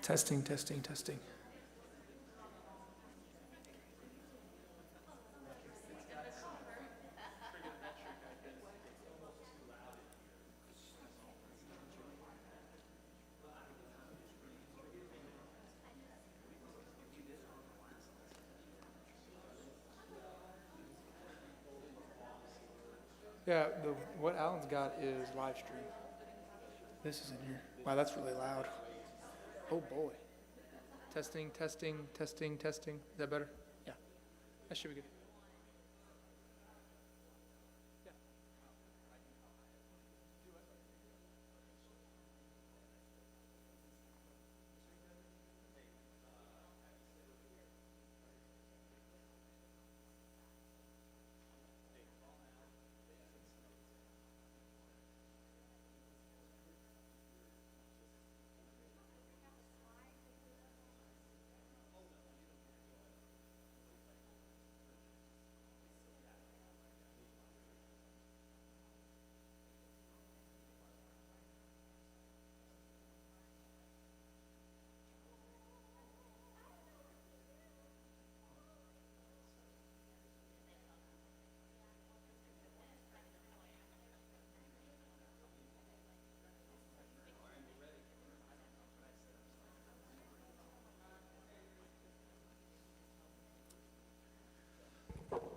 Testing, testing, testing. Yeah, what Alan's got is live stream. This is in here. Wow, that's really loud. Oh boy. Testing, testing, testing, testing. Is that better? Yeah. That should be good. Yeah.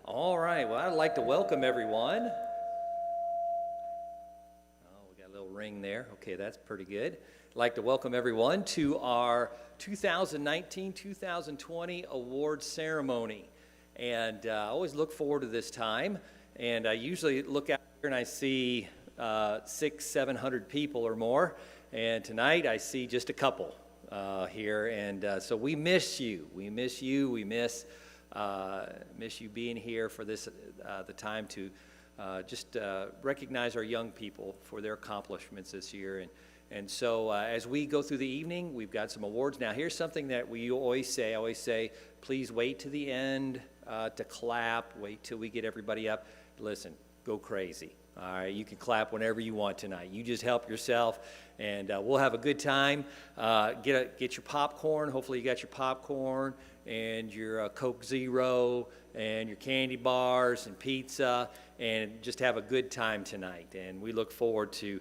All right, well, I'd like to welcome everyone. Oh, we got a little ring there. Okay, that's pretty good. I'd like to welcome everyone to our 2019-2020 award ceremony. And I always look forward to this time. And I usually look out here and I see 600-700 people or more. And tonight I see just a couple here. And so we miss you. We miss you. We miss you being here for this, the time to just recognize our young people for their accomplishments this year. And so as we go through the evening, we've got some awards. Now, here's something that we always say. I always say, please wait to the end to clap. Wait till we get everybody up. Listen, go crazy. All right, you can clap whenever you want tonight. You just help yourself, and we'll have a good time. Get your popcorn. Hopefully you got your popcorn and your Coke Zero and your candy bars and pizza, and just have a good time tonight. And we look forward to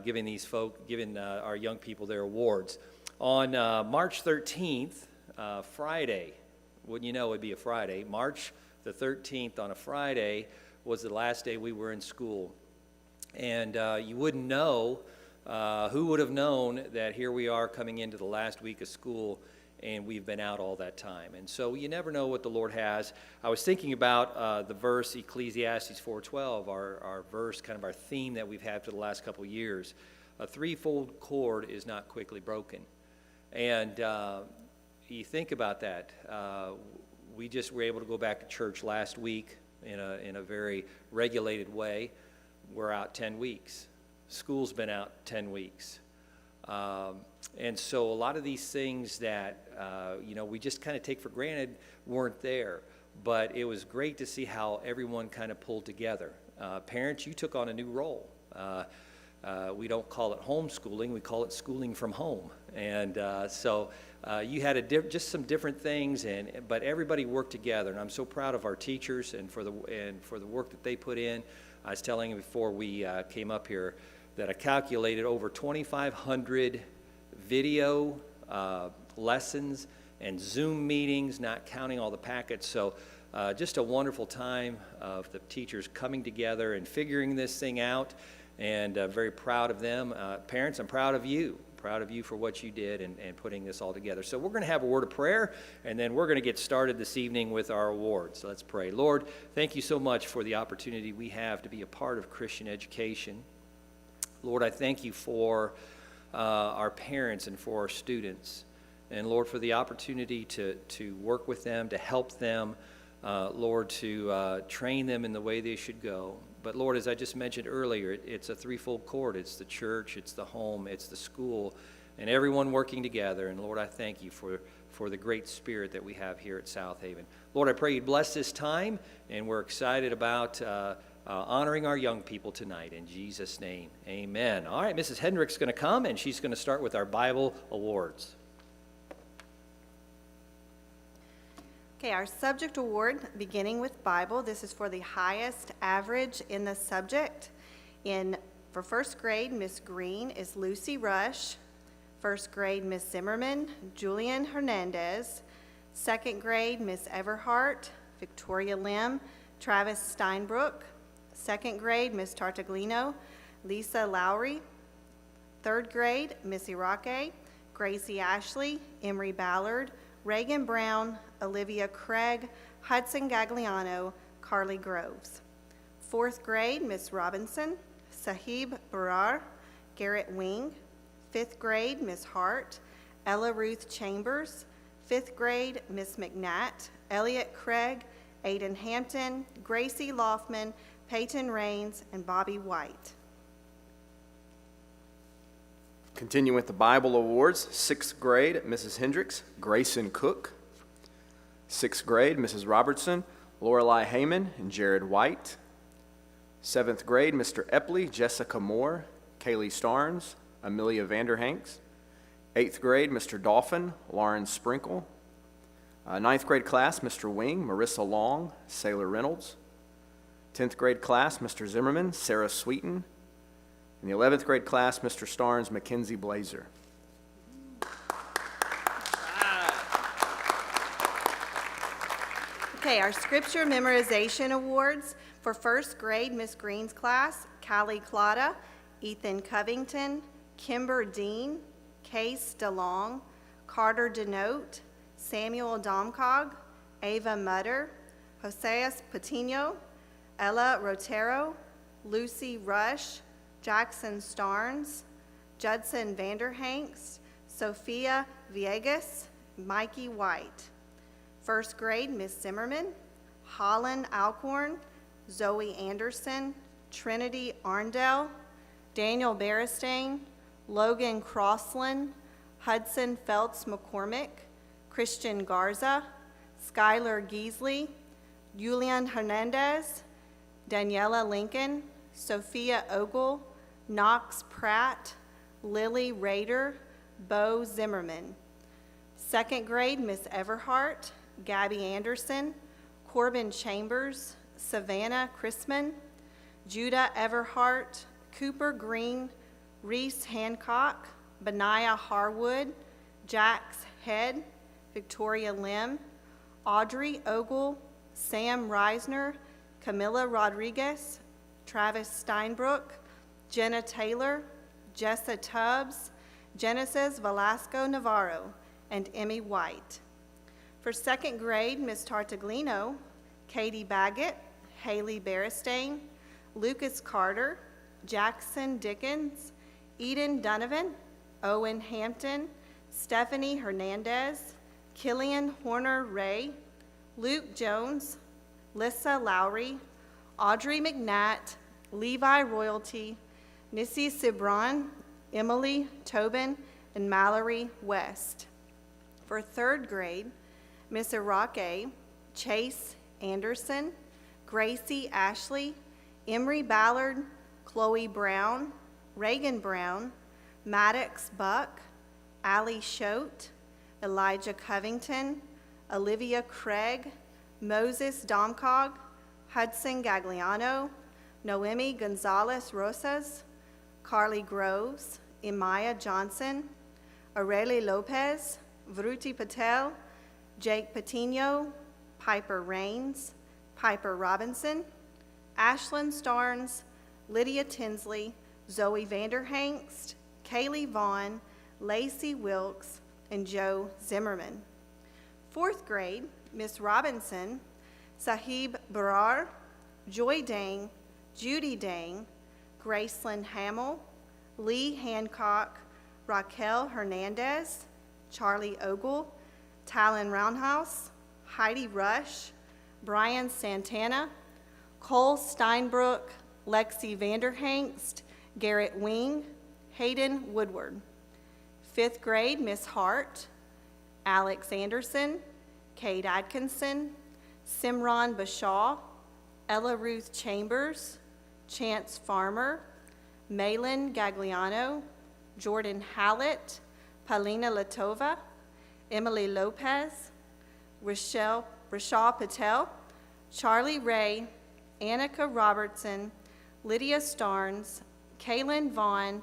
giving our young people their awards. On March 13th, Friday, wouldn't you know it would be a Friday, March the 13th on a Friday was the last day we were in school. And you wouldn't know, who would have known that here we are coming into the last week of school, and we've been out all that time. And so you never know what the Lord has. I was thinking about the verse Ecclesiastes 4:12, our verse, kind of our theme that we've had for the last couple of years. A threefold cord is not quickly broken. And you think about that. We just were able to go back to church last week in a very regulated way. We're out 10 weeks. School's been out 10 weeks. And so a lot of these things that, we just kind of take for granted weren't there. But it was great to see how everyone kind of pulled together. Parents, you took on a new role. We don't call it homeschooling, we call it schooling from home. And so you had just some different things, but everybody worked together. And I'm so proud of our teachers and for the work that they put in. I was telling you before we came up here that I calculated over 2,500 video lessons and Zoom meetings, not counting all the packets. So just a wonderful time of the teachers coming together and figuring this thing out, and very proud of them. Parents, I'm proud of you. Proud of you for what you did and putting this all together. So we're going to have a word of prayer, and then we're going to get started this evening with our awards. So let's pray. Lord, thank you so much for the opportunity we have to be a part of Christian education. Lord, I thank you for our parents and for our students. And Lord, for the opportunity to work with them, to help them, Lord, to train them in the way they should go. But Lord, as I just mentioned earlier, it's a threefold cord. It's the church, it's the home, it's the school, and everyone working together. And Lord, I thank you for the great spirit that we have here at South Haven. Lord, I pray you bless this time, and we're excited about honoring our young people tonight. In Jesus' name, amen. All right, Mrs. Hendrick's going to come, and she's going to start with our Bible awards. Okay, our subject award, beginning with Bible. This is for the highest average in the subject. For first grade, Miss Green is Lucy Rush. First grade, Miss Zimmerman, Julian Hernandez. Second grade, Miss Everhart, Victoria Lim, Travis Steinbrook. Second grade, Miss Tartaglino, Lisa Lowry. Third grade, Miss Irake, Gracie Ashley, Emery Ballard, Reagan Brown, Olivia Craig, Hudson Gagliano, Carly Groves. Fourth grade, Miss Robinson, Sahib Barar, Garrett Wing. Fifth grade, Miss Hart, Ella Ruth Chambers. Fifth grade, Miss McNatt, Elliot Craig, Aiden Hampton, Gracie Loftman, Peyton Raines, and Bobby White. Continue with the Bible Awards. Sixth grade, Mrs. Hendricks, Grayson Cook. Sixth grade, Mrs. Robertson, Lorelei Heyman, and Jared White. Seventh grade, Mr. Epley, Jessica Moore, Kaylee Starnes, Amelia Vanderhanks. Eighth grade, Mr. Dolphin, Lauren Sprinkle. Ninth grade class, Mr. Wing, Marissa Long, Sailor Reynolds. 10th grade class, Mr. Zimmerman, Sarah Sweeten. In the 11th grade class, Mr. Starnes, Mackenzie Blazer. Okay, our Scripture Memorization Awards. For first grade, Miss Green's class, Callie Clauda, Ethan Covington, Kimber Dean, Case DeLong, Carter Denote, Samuel Domcog, Ava Mutter, Joseas Patino, Ella Rotero, Lucy Rush, Jackson Starnes, Judson Vanderhanks, Sophia Viegas, Mikey White. First grade, Miss Zimmerman, Holland Alcorn, Zoe Anderson, Trinity Arndell, Daniel Beristain, Logan Crossland, Hudson Feltz McCormick, Christian Garza, Skylar Geasley, Julian Hernandez, Daniela Lincoln, Sophia Ogle, Knox Pratt, Lily Rader, Bo Zimmerman. Second grade, Miss Everhart, Gabby Anderson, Corbin Chambers, Savannah Chrisman, Judah Everhart, Cooper Green, Reese Hancock, Benaiah Harwood, Jax Head, Victoria Lim, Audrey Ogle, Sam Reisner, Camilla Rodriguez, Travis Steinbrook, Jenna Taylor, Jessa Tubbs, Genesis Velasco Navarro, and Emmy White. For second grade, Miss Tartaglino, Katie Baggett, Haley Beristain, Lucas Carter, Jackson Dickens, Eden Donovan, Owen Hampton, Stephanie Hernandez, Killian Horner Ray, Luke Jones, Lissa Lowry, Audrey McNatt, Levi Royalty, Nissy Cibran, Emily Tobin, and Mallory West. For third grade, Miss Irake, Chase Anderson, Gracie Ashley, Emery Ballard, Chloe Brown, Reagan Brown, Maddox Buck, Allie Schote, Elijah Covington, Olivia Craig, Moses Domcog, Hudson Gagliano, Noemi Gonzalez Rosas, Carly Groves, Imaya Johnson, Aurelie Lopez, Vruti Patel, Jake Patino, Piper Raines, Piper Robinson, Ashlyn Starnes, Lydia Tinsley, Zoe Vanderhangst, Kaylee Vaughn, Lacey Wilkes, and Joe Zimmerman. Fourth grade, Miss Robinson, Sahib Barar, Joy Dang, Judy Dang, Gracelyn Hamill, Lee Hancock, Raquel Hernandez, Charlie Ogle, Talon Roundhouse, Heidi Rush, Brian Santana, Cole Steinbrook, Lexi Vanderhangst, Garrett Wing, Hayden Woodward. Fifth grade, Miss Hart, Alex Anderson, Kate Atkinson, Simran Bashaw, Ella Ruth Chambers, Chance Farmer, Malin Gagliano, Jordan Hallett, Paulina Latova, Emily Lopez, Rochelle Rashal Patel, Charlie Ray, Annika Robertson, Lydia Starnes, Kaylin Vaughn,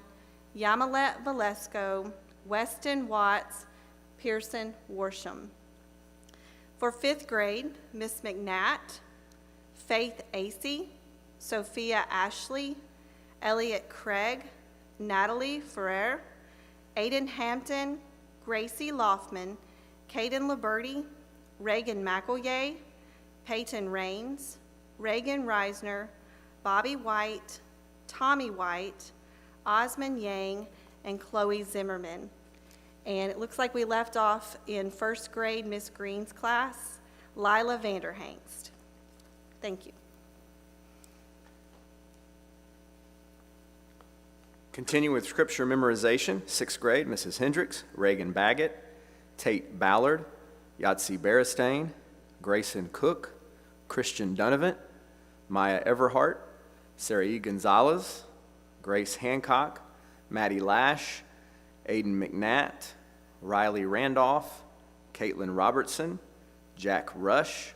Yamilet Valesco, Weston Watts, Pearson Worsham. For 5th grade, Miss McNatt, Faith Acey, Sophia Ashley, Elliot Craig, Natalie Ferrer, Aiden Hampton, Gracie Loftman, Caden Liberty, Reagan McElye, Peyton Raines, Reagan Reisner, Bobby White, Tommy White, Osmond Yang, and Chloe Zimmerman. And it looks like we left off in 1st grade, Miss Green's class, Lila Vanderhangst. Thank you. Continue with scripture memorization, 6th grade, Mrs. Hendricks, Reagan Baggett, Tate Ballard, Yahtzee Beristain, Grayson Cook, Christian Donovan, Maya Everhart, Sarah E. Gonzalez, Grace Hancock, Maddie Lash, Aiden McNatt, Riley Randolph, Caitlin Robertson, Jack Rush,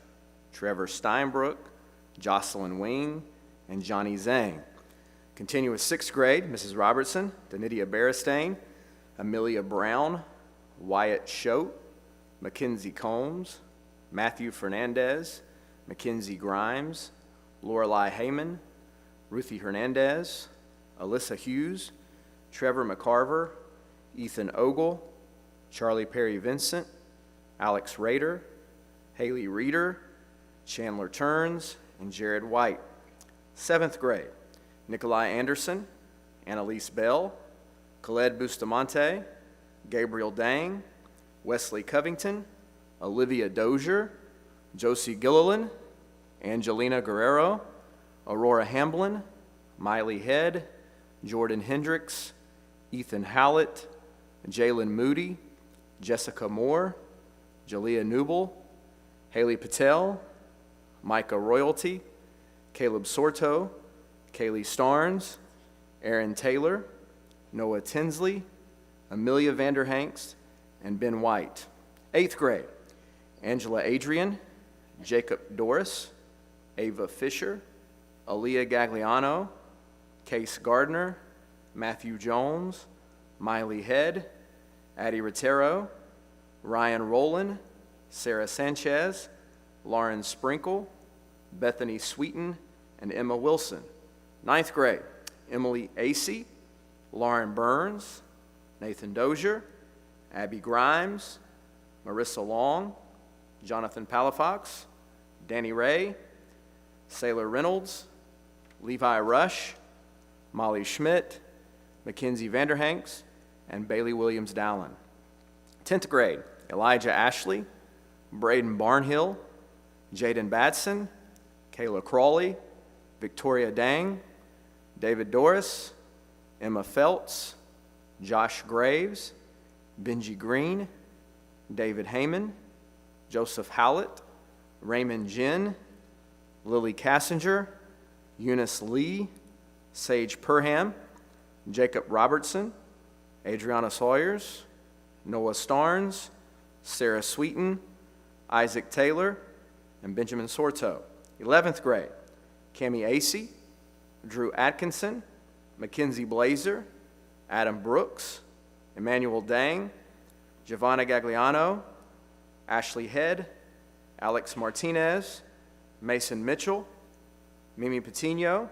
Trevor Steinbrook, Jocelyn Wing, and Johnny Zhang. Continue with 6th grade, Mrs. Robertson, Danidia Beristain, Amelia Brown, Wyatt Choate, Mackenzie Combs, Matthew Fernandez, Mackenzie Grimes, Lorelei Heyman, Ruthie Hernandez, Alyssa Hughes, Trevor McCarver, Ethan Ogle, Charlie Perry Vincent, Alex Rader, Haley Reeder, Chandler Turns, and Jared White. 7th grade, Nikolai Anderson, Annalise Bell, Khaled Bustamante, Gabriel Dang, Wesley Covington, Olivia Dozier, Josie Gilliland, Angelina Guerrero, Aurora Hamblin, Miley Head, Jordan Hendricks, Ethan Hallett, Jalen Moody, Jessica Moore, Jalea Newble, Haley Patel, Micah Royalty, Caleb Sorto, Kaylee Starnes, Aaron Taylor, Noah Tinsley, Amelia Vanderhangst, and Ben White. 8th grade, Angela Adrian, Jacob Doris, Ava Fisher, Aaliyah Gagliano, Case Gardner, Matthew Jones, Miley Head, Addie Rotero, Ryan Rowland, Sarah Sanchez, Lauren Sprinkle, Bethany Sweeten, and Emma Wilson. 9th grade, Emily Acey, Lauren Burns, Nathan Dozier, Abby Grimes, Marissa Long, Jonathan Palafox, Danny Ray, Sailor Reynolds, Levi Rush, Molly Schmidt, Mackenzie Vanderhanks, and Bailey Williams Dowling. 10th grade, Elijah Ashley, Braden Barnhill, Jaden Batson, Kayla Crawley, Victoria Dang, David Doris, Emma Feltz, Josh Graves, Benji Green, David Heyman, Joseph Howlett, Raymond Jin, Lily Cassinger, Eunice Lee, Sage Perham, Jacob Robertson, Adriana Sawyers, Noah Starnes, Sarah Sweeten, Isaac Taylor, and Benjamin Sorto. 11th grade, Cami Acey, Drew Atkinson, Mackenzie Blazer, Adam Brooks, Emmanuel Dang, Giovanna Gagliano, Ashley Head, Alex Martinez, Mason Mitchell, Mimi Patino,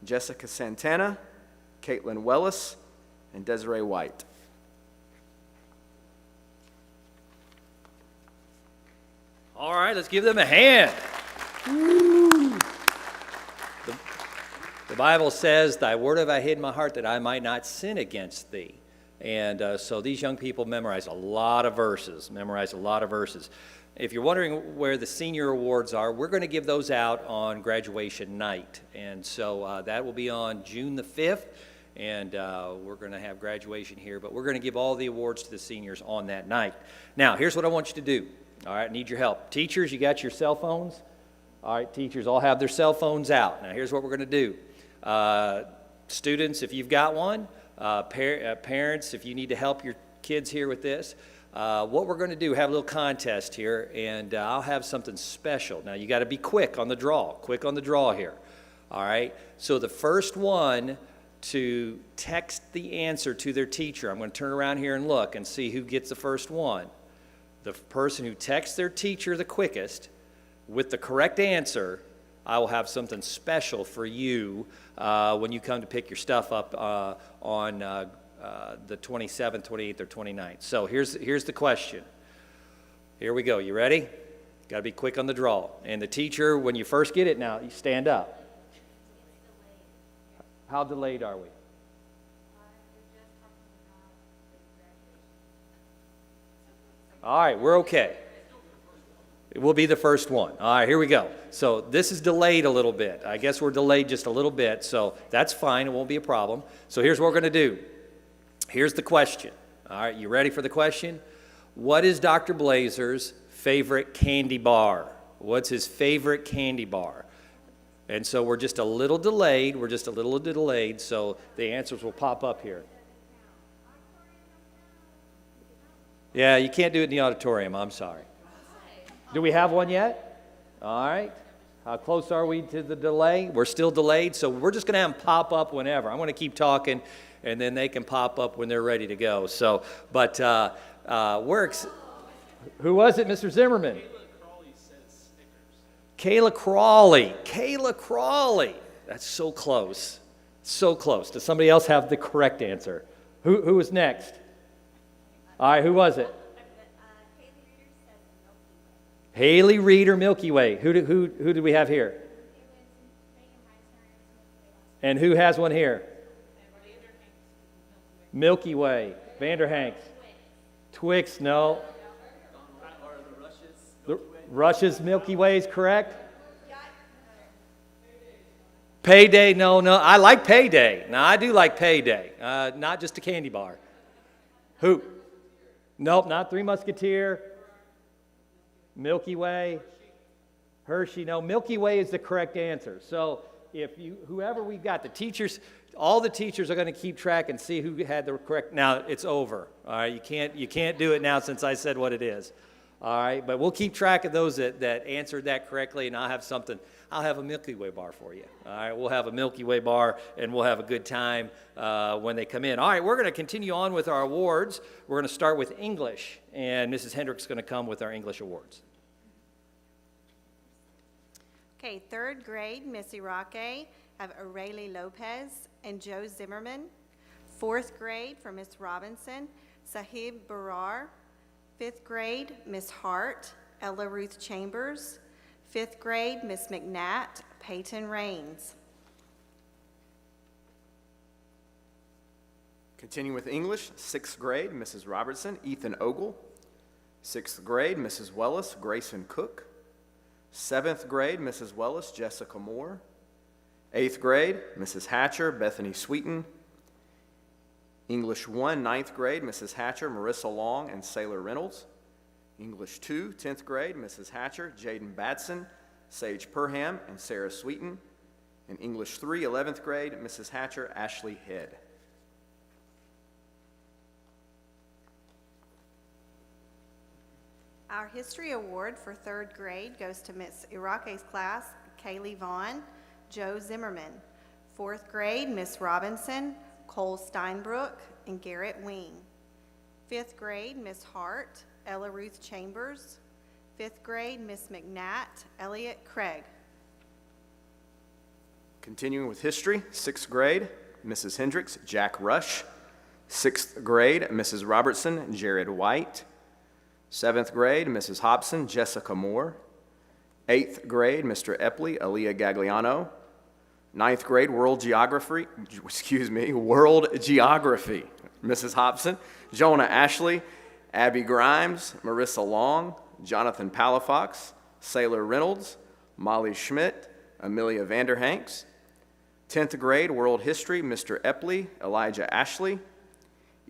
Jessica Santana, Caitlin Wellis, and Desiree White. All right, let's give them a hand. The Bible says, "Thy word have I hid in my heart that I might not sin against thee." And so these young people memorize a lot of verses, If you're wondering where the senior awards are, we're going to give those out on graduation night. And so that will be on June the 5th, and we're going to have graduation here. But we're going to give all the awards to the seniors on that night. Now, here's what I want you to do. All right, I need your help. Teachers, you got your cell phones? All right, teachers all have their cell phones out. Now, here's what we're going to do. Students, if you've got one, parents, if you need to help your kids here with this, what we're going to do, have a little contest here, and I'll have something special. Now, you got to be quick on the draw here. All right? So the first one to text the answer to their teacher, I'm going to turn around here and look and see who gets the first one. The person who texts their teacher the quickest with the correct answer, I will have something special for you when you come to pick your stuff up on the 27th, 28th, or 29th. So here's the question. Here we go. You ready? Got to be quick on the draw. And the teacher, when you first get it now, you stand up. How delayed are we? All right, we're okay. It will be the first one. All right, here we go. So this is delayed a little bit. I guess we're delayed just a little bit, so that's fine. It won't be a problem. So here's what we're going to do. Here's the question. All right, you ready for the question? What is Dr. Blazer's favorite candy bar? What's his favorite candy bar? And so we're just a little delayed. So the answers will pop up here. Yeah, you can't do it in the auditorium. I'm sorry. Do we have one yet? All right. How close are we to the delay? We're still delayed, so we're just going to have them pop up whenever. I'm going to keep talking, and then they can pop up when they're ready to go. So, but who was it, Mr. Zimmerman? Kayla Crawley. That's so close. So close. Does somebody else have the correct answer? Who was next? All right, who was it? Haley Reeder, Milky Way. Who did we have here? And who has one here? Milky Way. Vanderhanks. Twix, no. Rush's Milky Way is correct. Payday, no. I like Payday. Now, I do like Payday. Not just a candy bar. Who? Nope, not Three Musketeer. Milky Way. Hershey, no. Milky Way is the correct answer. So whoever we've got, the teachers, all the teachers are going to keep track and see who had the correct. Now, it's over. All right, you can't do it now since I said what it is. All right, but we'll keep track of those that answered that correctly, and I'll have a Milky Way bar for you. All right, we'll have a Milky Way bar, and we'll have a good time when they come in. All right, we're going to continue on with our awards. We're going to start with English, and Mrs. Hendricks is going to come with our English awards. Okay, third grade, Miss Irake, have Aurelie Lopez and Joe Zimmerman. Fourth grade, for Miss Robinson, Sahib Barar. Fifth grade, Miss Hart, Ella Ruth Chambers. Fifth grade, Miss McNatt, Peyton Rains. Continuing with English, sixth grade, Mrs. Robertson, Ethan Ogle. Sixth grade, Mrs. Wellis, Grayson Cook. Seventh grade, Mrs. Wellis, Jessica Moore. Eighth grade, Mrs. Hatcher, Bethany Sweeten. English 1, ninth grade, Mrs. Hatcher, Marissa Long, and Sailor Reynolds. English 2, 10th grade, Mrs. Hatcher, Jaden Batson, Sage Perham, and Sarah Sweeten. And English 3, 11th grade, Mrs. Hatcher, Ashley Head. Our History Award for third grade goes to Miss Irake's class, Kaylee Vaughn, Joe Zimmerman. Fourth grade, Miss Robinson, Cole Steinbrook, and Garrett Wing. Fifth grade, Miss Hart, Ella Ruth Chambers. Fifth grade, Miss McNatt, Elliot Craig. Continuing with history, sixth grade, Mrs. Hendricks, Jack Rush. Sixth grade, Mrs. Robertson, Jared White. Seventh grade, Mrs. Hobson, Jessica Moore. Eighth grade, Mr. Epley, Aaliyah Gagliano. Ninth grade, World Geography, Mrs. Hobson, Jonah Ashley, Abby Grimes, Marissa Long, Jonathan Palafox, Sailor Reynolds, Molly Schmidt, Amelia Vanderhanks. 10th grade, World History, Mr. Epley, Elijah Ashley.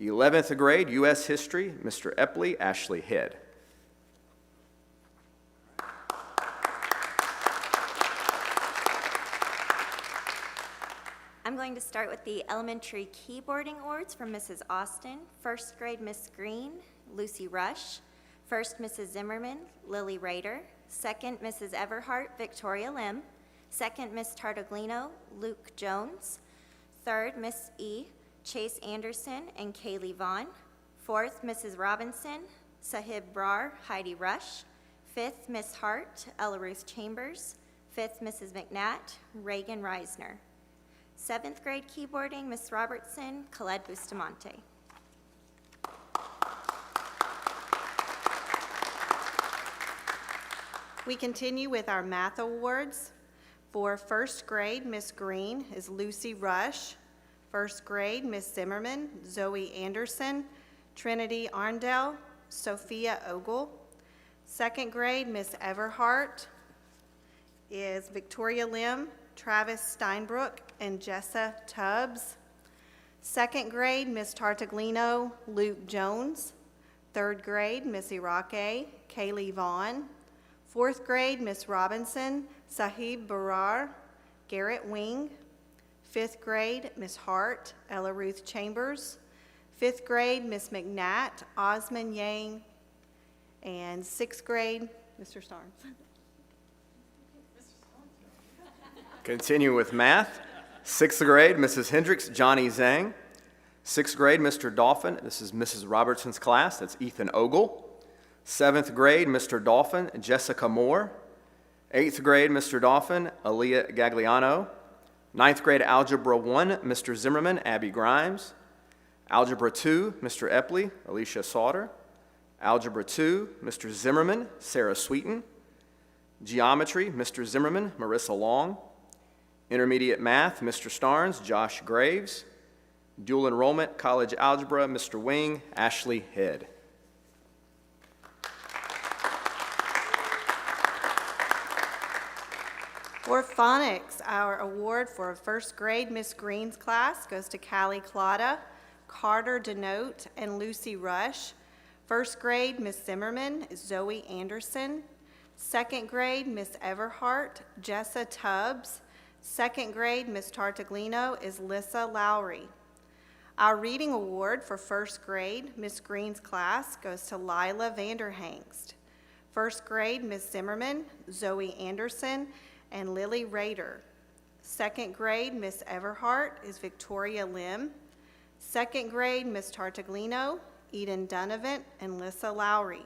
11th grade, U.S. History, Mr. Epley, Ashley Head. I'm going to start with the elementary keyboarding awards from Mrs. Austin. First grade, Miss Green, Lucy Rush. First, Mrs. Zimmerman, Lily Rader. Second, Mrs. Everhart, Victoria Lim. Second, Miss Tartaglino, Luke Jones. Third, Miss E, Chase Anderson and Kaylee Vaughn. Fourth, Mrs. Robinson, Sahib Brar, Heidi Rush. Fifth, Miss Hart, Ella Ruth Chambers. Fifth, Mrs. McNatt, Reagan Reisner. Seventh grade keyboarding, Miss Robertson, Colette Bustamante. We continue with our math awards. For first grade, Miss Green is Lucy Rush. First grade, Miss Zimmerman, Zoe Anderson. Trinity Arndell, Sophia Ogle. Second grade, Miss Everhart is Victoria Lim, Travis Steinbrook, and Jessa Tubbs. Second grade, Miss Tartaglino, Luke Jones. Third grade, Miss Irake, Kaylee Vaughn. Fourth grade, Miss Robinson, Sahib Barar, Garrett Wing. Fifth grade, Miss Hart, Ella Ruth Chambers. Fifth grade, Miss McNatt, Osman Yang. And sixth grade, Mr. Starnes. Continue with math. Sixth grade, Mrs. Hendricks, Johnny Zhang. Sixth grade, Mr. Dolphin. This is Mrs. Robertson's class. That's Ethan Ogle. Seventh grade, Mr. Dolphin, Jessica Moore. Eighth grade, Mr. Dolphin, Aaliyah Gagliano. Ninth grade, Algebra 1, Mr. Zimmerman, Abby Grimes. Algebra 2, Mr. Epley, Alicia Sauter. Algebra 2, Mr. Zimmerman, Sarah Sweeten. Geometry, Mr. Zimmerman, Marissa Long. Intermediate Math, Mr. Starnes, Josh Graves. Dual Enrollment, College Algebra, Mr. Wing, Ashley Head. For phonics, our award for first grade Miss Green's class goes to Callie Clauda, Carter Denote, and Lucy Rush. First grade Miss Zimmerman is Zoe Anderson. Second grade Miss Everhart, Jessa Tubbs. Second grade Miss Tartaglino is Lissa Lowry. Our reading award for first grade Miss Green's class goes to Lila Vanderhangst. First grade Miss Zimmerman, Zoe Anderson, and Lily Rader. Second grade, Miss Everhart is Victoria Lim. Second grade, Miss Tartaglino, Eden Donovan, and Lissa Lowry.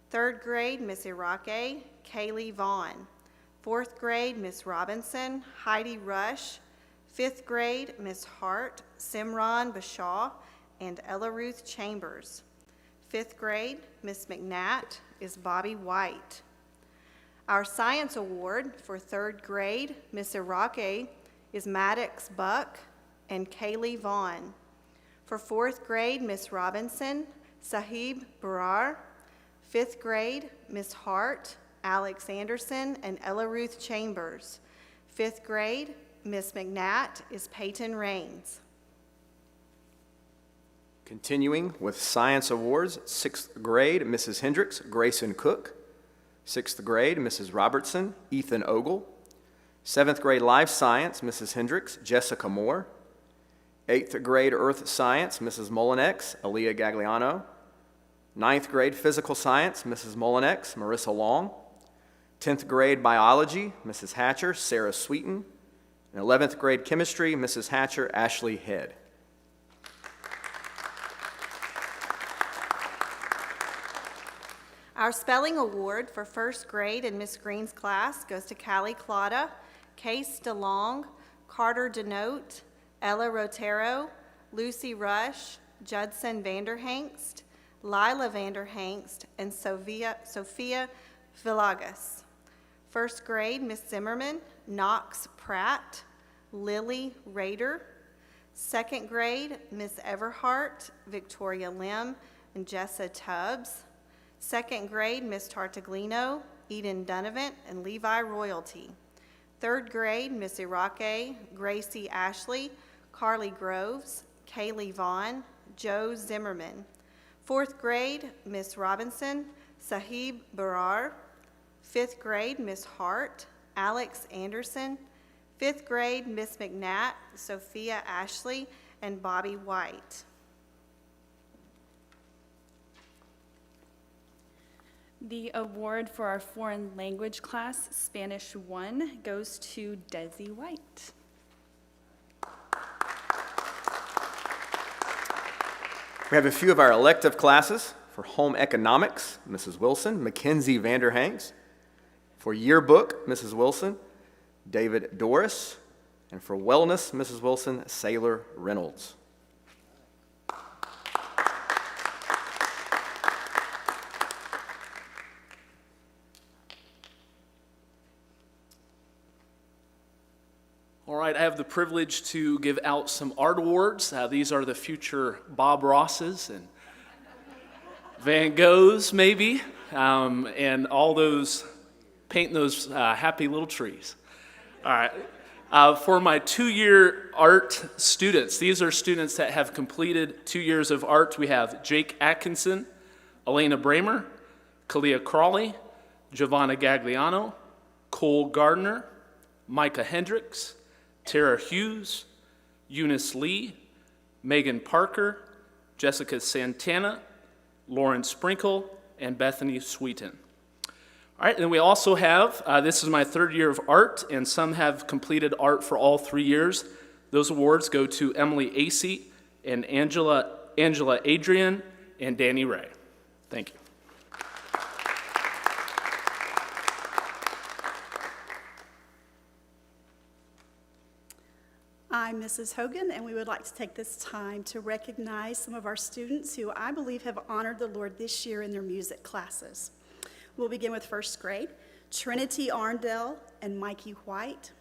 Third grade, Miss Irake, Kaylee Vaughn. Fourth grade, Miss Robinson, Heidi Rush. Fifth grade, Miss Hart, Simran Bashaw, and Ella Ruth Chambers. Fifth grade, Miss McNatt is Bobby White. Our science award for third grade, Miss Irake, is Maddox Buck and Kaylee Vaughn. For fourth grade, Miss Robinson, Sahib Barar. Fifth grade, Miss Hart, Alex Anderson, and Ella Ruth Chambers. Fifth grade, Miss McNatt is Peyton Rains. Continuing with science awards, sixth grade, Mrs. Hendricks, Grayson Cook. Sixth grade, Mrs. Robertson, Ethan Ogle. Seventh grade life science, Mrs. Hendricks, Jessica Moore. Eighth grade earth science, Mrs. Molinex, Aaliyah Gagliano. Ninth grade physical science, Mrs. Molinex, Marissa Long. 10th grade biology, Mrs. Hatcher, Sarah Sweeten. And 11th grade chemistry, Mrs. Hatcher, Ashley Head. Our spelling award for first grade in Miss Green's class goes to Callie Clauda, Case DeLong, Carter Denote, Ella Rotero, Lucy Rush, Judson Vanderhangst, Lila Vanderhangst, and Sophia Villagas. First grade, Miss Zimmerman, Knox Pratt, Lily Rader. Second grade, Miss Everhart, Victoria Lim, and Jessa Tubbs. Second grade, Miss Tartaglino, Eden Donovan, and Levi Royalty. Third grade, Miss Irake, Gracie Ashley, Carly Groves, Kaylee Vaughn, Joe Zimmerman. Fourth grade, Miss Robinson, Sahib Barar. Fifth grade, Miss Hart, Alex Anderson. Fifth grade, Miss McNatt, Sophia Ashley, and Bobby White. The award for our foreign language class, Spanish 1, goes to Desi White. We have a few of our elective classes. For home economics, Mrs. Wilson, Mackenzie Vanderhanks. For yearbook, Mrs. Wilson, David Doris. And for wellness, Mrs. Wilson, Sailor Reynolds. All right, I have the privilege to give out some art awards. These are the future Bob Rosses and Van Goghs, maybe, and all those, painting those happy little trees. All right, for my 2-year art students, these are students that have completed 2 years of art. We have Jake Atkinson, Elena Bramer, Kalia Crawley, Giovanna Gagliano, Cole Gardner, Micah Hendricks, Tara Hughes, Eunice Lee, Megan Parker, Jessica Santana, Lauren Sprinkle, and Bethany Sweeten. All right, and then we also have, this is my 3rd year of art, and some have completed art for all 3 years. Those awards go to Emily Acey and Angela Adrian and Danny Ray. Thank you. I'm Mrs. Hogan, and we would like to take this time to recognize some of our students who I believe have honored the Lord this year in their music classes. We'll begin with 1st grade, Trinity Arndell and Mikey White.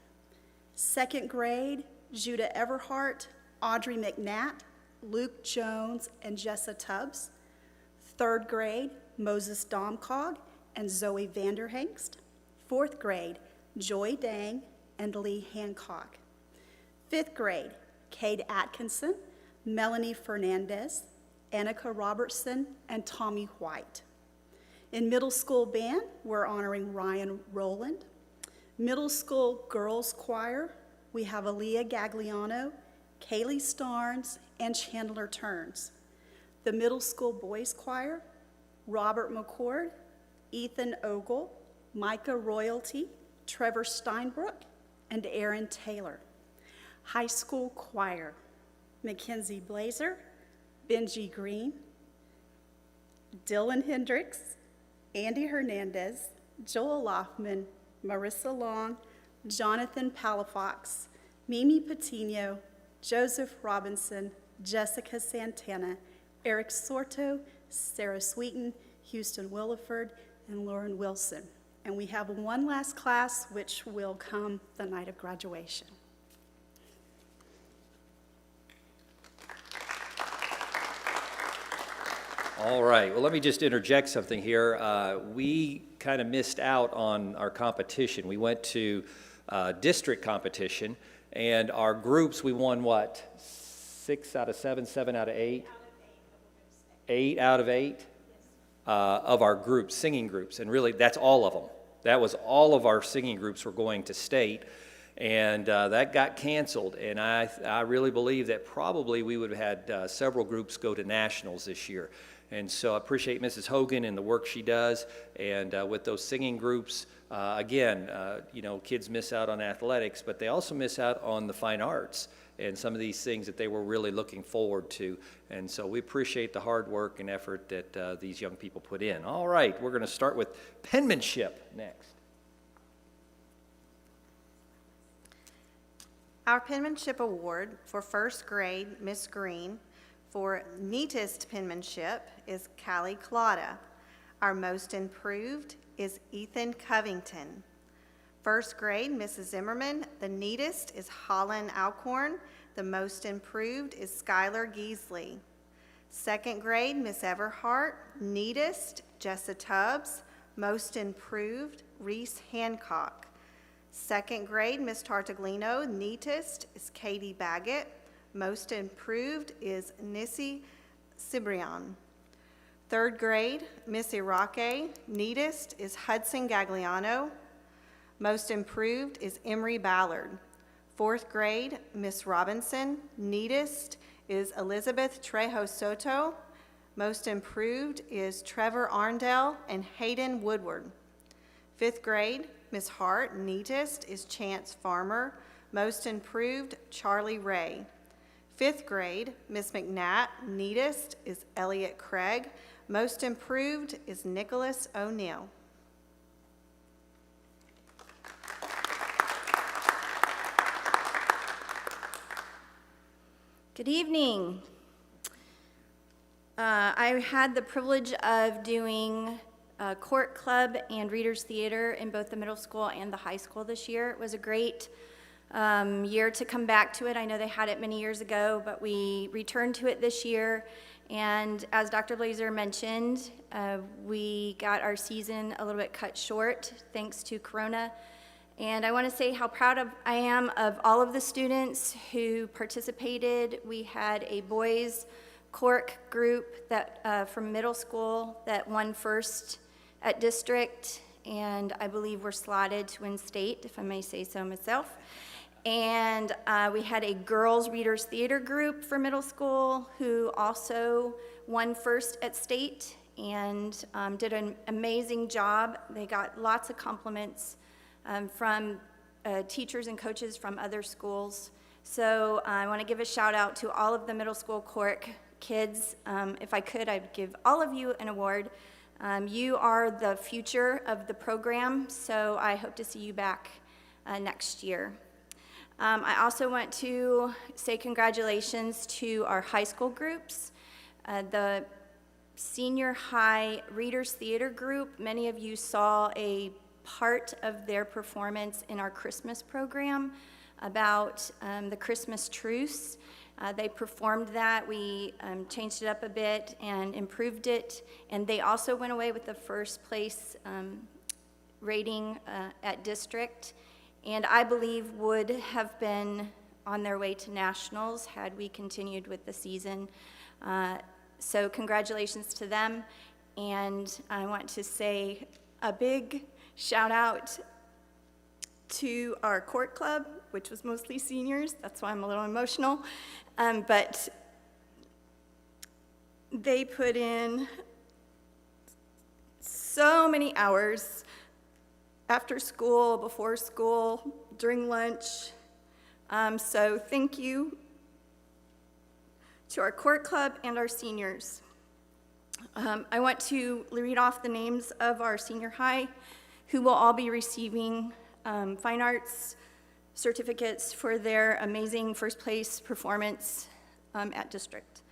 2nd grade, Judah Everhart, Audrey McNatt, Luke Jones, and Jessa Tubbs. 3rd grade, Moses Domcog and Zoe Vanderhangst. 4th grade, Joy Dang and Lee Hancock. 5th grade, Cade Atkinson, Melanie Fernandez, Annika Robertson, and Tommy White. In middle school band, we're honoring Ryan Rowland. Middle school girls choir, we have Aaliyah Gagliano, Kaylee Starnes, and Chandler Turns. The middle school boys choir, Robert McCord, Ethan Ogle, Micah Royalty, Trevor Steinbrook, and Aaron Taylor. High school choir, Mackenzie Blazer, Benji Green, Dylan Hendricks, Andy Hernandez, Joel Loffman, Marissa Long, Jonathan Palafox, Mimi Patino, Joseph Robinson, Jessica Santana, Eric Sorto, Sarah Sweeten, Houston Williford, and Lauren Wilson. And we have one last class which will come the night of graduation. All right, well, let me just interject something here. We kind of missed out on our competition. We went to district competition, and our groups, we won what? 6 out of 7, 7 out of 8? 8 out of 8 of our groups, singing groups, and really that's all of them. That was all of our singing groups were going to state, and that got canceled, and I really believe that probably we would have had several groups go to nationals this year. And so I appreciate Mrs. Hogan and the work she does, and with those singing groups, again, you know, kids miss out on athletics, but they also miss out on the fine arts and some of these things that they were really looking forward to. And so we appreciate the hard work and effort that these young people put in. All right, we're going to start with penmanship next. Our Penmanship Award for 1st grade, Miss Green, for neatest penmanship is Callie Clauda. Our most improved is Ethan Covington. 1st grade, Mrs. Zimmerman, the neatest is Holland Alcorn. The most improved is Skylar Geesley. 2nd grade, Miss Everhart, neatest, Jessa Tubbs. Most improved, Reese Hancock. 2nd grade, Miss Tartaglino, neatest is Katie Baggett. Most improved is Nissy Cibrian. 3rd grade, Miss Irake, neatest is Hudson Gagliano. Most improved is Emery Ballard. 4th grade, Miss Robinson, neatest is Elizabeth Trejo Soto. Most improved is Trevor Arndell and Hayden Woodward. 5th grade, Miss Hart. Neatest is Chance Farmer. Most improved, Charlie Ray. 5th grade, Miss McNatt. Neatest is Elliot Craig. Most improved is Nicholas O'Neill. Good evening. I had the privilege of doing court club and readers theater in both the middle school and the high school this year. It was a great year to come back to it. I know they had it many years ago, but we returned to it this year. And as Dr. Blazer mentioned, we got our season a little bit cut short thanks to Corona. And I want to say how proud I am of all of the students who participated. We had a boys cork group that from middle school that won first at district, and I believe we're slotted to win state, if I may say so myself. And we had a girls readers theater group for middle school who also won first at state and did an amazing job. They got lots of compliments from teachers and coaches from other schools. So I want to give a shout out to all of the middle school cork kids. If I could, I'd give all of you an award. You are the future of the program, so I hope to see you back next year. I also want to say congratulations to our high school groups. The senior high readers theater group, many of you saw a part of their performance in our Christmas program about the Christmas truce. They performed that. We changed it up a bit and improved it, and they also went away with the first place rating at district, and I believe would have been on their way to nationals had we continued with the season. So congratulations to them, and I want to say a big shout out to our court club, which was mostly seniors. That's why I'm a little emotional. But they put in so many hours after school, before school, during lunch. So thank you to our court club and our seniors. I want to read off the names of our senior high who will all be receiving fine arts certificates for their amazing first place performance at district.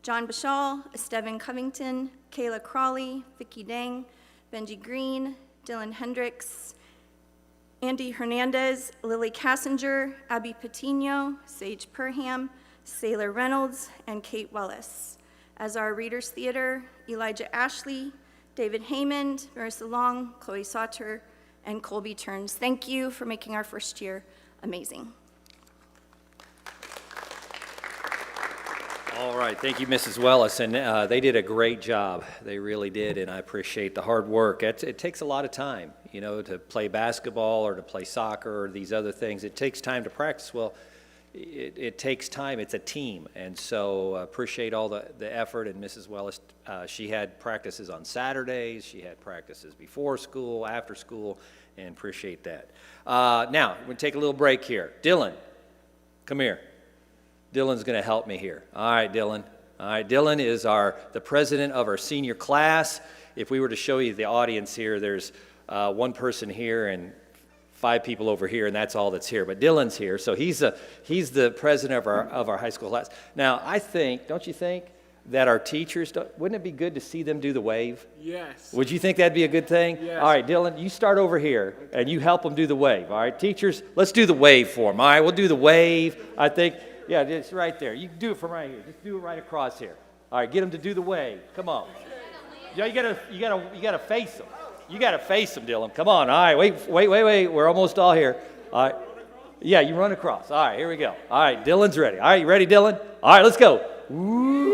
John Bashal, Estevan Covington, Kayla Crawley, Vicki Dang, Benji Green, Dylan Hendricks, Andy Hernandez, Lily Cassinger, Abby Patino, Sage Perham, Sailor Reynolds, and Kate Wellis. As our readers theater, Elijah Ashley, David Haymond, Marissa Long, Chloe Sauter, and Colby Turns. Thank you for making our first year amazing. All right, thank you, Mrs. Wellis, and they did a great job. They really did, and I appreciate the hard work. It takes a lot of time, you know, to play basketball or to play soccer or these other things. It takes time to practice. Well, it takes time. It's a team, and so appreciate all the effort. And Mrs. Wellis, she had practices on Saturdays. She had practices before school, after school, and appreciate that. Now, we're going to take a little break here. Dylan, come here. Dylan's going to help me here. All right, Dylan. All right, Dylan is the president of our senior class. If we were to show you the audience here, there's one person here and 5 people over here, and that's all that's here. But Dylan's here, so he's the president of our high school class. Now, I think, don't you think, that our teachers, wouldn't it be good to see them do the wave? Yes. Would you think that'd be a good thing? Yes. All right, Dylan, you start over here, and you help them do the wave. All right, teachers, let's do the wave for them. All right, we'll do the wave. I think, yeah, it's right there. You can do it from right here. Just do it right across here. All right, get them to do the wave. Come on. Yeah, you gotta face them. You gotta face them, Dylan. Come on. All right, wait. We're almost all here. All right. Yeah, you run across. All right, here we go. All right, Dylan's ready. All right, you ready, Dylan? All right, let's go. Woo!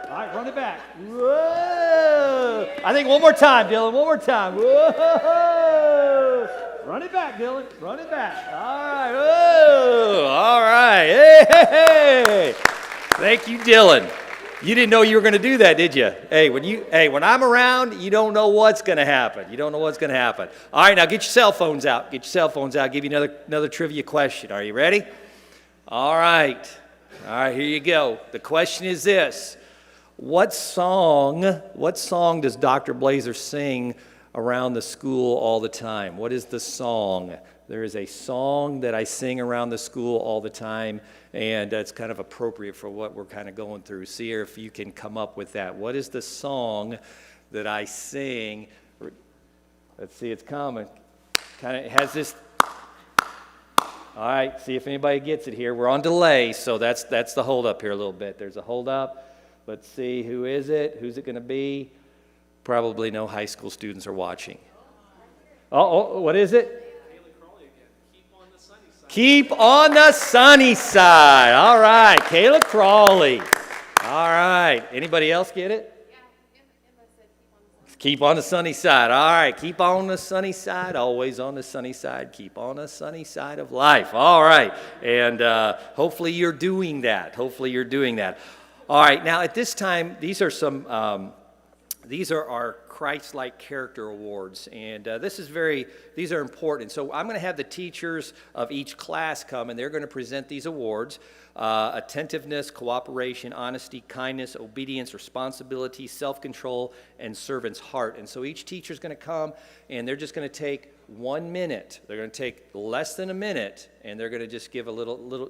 All right, run it back. Whoa! I think one more time, Dylan. One more time. Whoa! Run it back, Dylan. Run it back. All right. Whoa! All right. Hey! Thank you, Dylan. You didn't know you were going to do that, did you? Hey, when I'm around, you don't know what's going to happen. You don't know what's going to happen. All right, now get your cell phones out. Get your cell phones out. I'll give you another trivia question. Are you ready? All right. All right, here you go. The question is this. What song does Dr. Blazer sing around the school all the time? What is the song? There is a song that I sing around the school all the time, and it's kind of appropriate for what we're kind of going through. See if you can come up with that. What is the song that I sing? Let's see, it's coming. Kind of has this. All right, see if anybody gets it here. We're on delay, so that's the hold up here a little bit. There's a hold up. Let's see, who is it? Who's it going to be? Probably no high school students are watching. Oh, what is it? Keep on the sunny side. All right, Kayla Crawley. All right, anybody else get it? Keep on the sunny side. All right, keep on the sunny side, always on the sunny side. Keep on the sunny side of life. All right, and hopefully you're doing that. Hopefully you're doing that. All right, now at this time, these are our Christ-like character awards, and these are important. So I'm going to have the teachers of each class come, and they're going to present these awards: attentiveness, cooperation, honesty, kindness, obedience, responsibility, self-control, and servant's heart. And so each teacher is going to come, and they're just going to take 1 minute. They're going to take less than a minute, and they're going to just give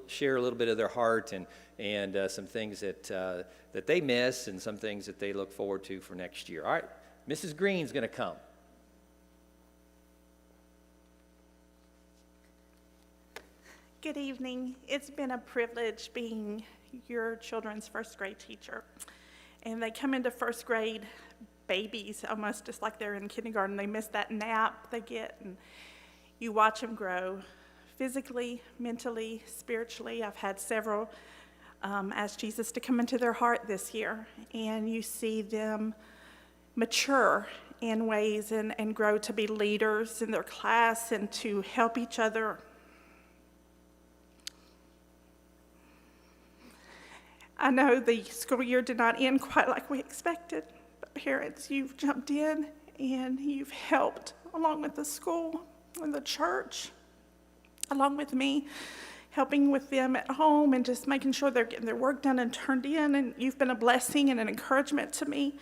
share a little bit of their heart and some things that they miss and some things that they look forward to for next year. All right. Mrs. Green's going to come. Good evening. It's been a privilege being your children's first grade teacher. And they come into first grade babies, almost just like they're in kindergarten. They miss that nap they get, and you watch them grow physically, mentally, spiritually. I've had several ask Jesus to come into their heart this year, and you see them mature in ways and grow to be leaders in their class and to help each other. I know the school year did not end quite like we expected, but parents, you've jumped in and you've helped along with the school and the church, along with me, helping with them at home and just making sure they're getting their work done and turned in, and you've been a blessing and an encouragement to me.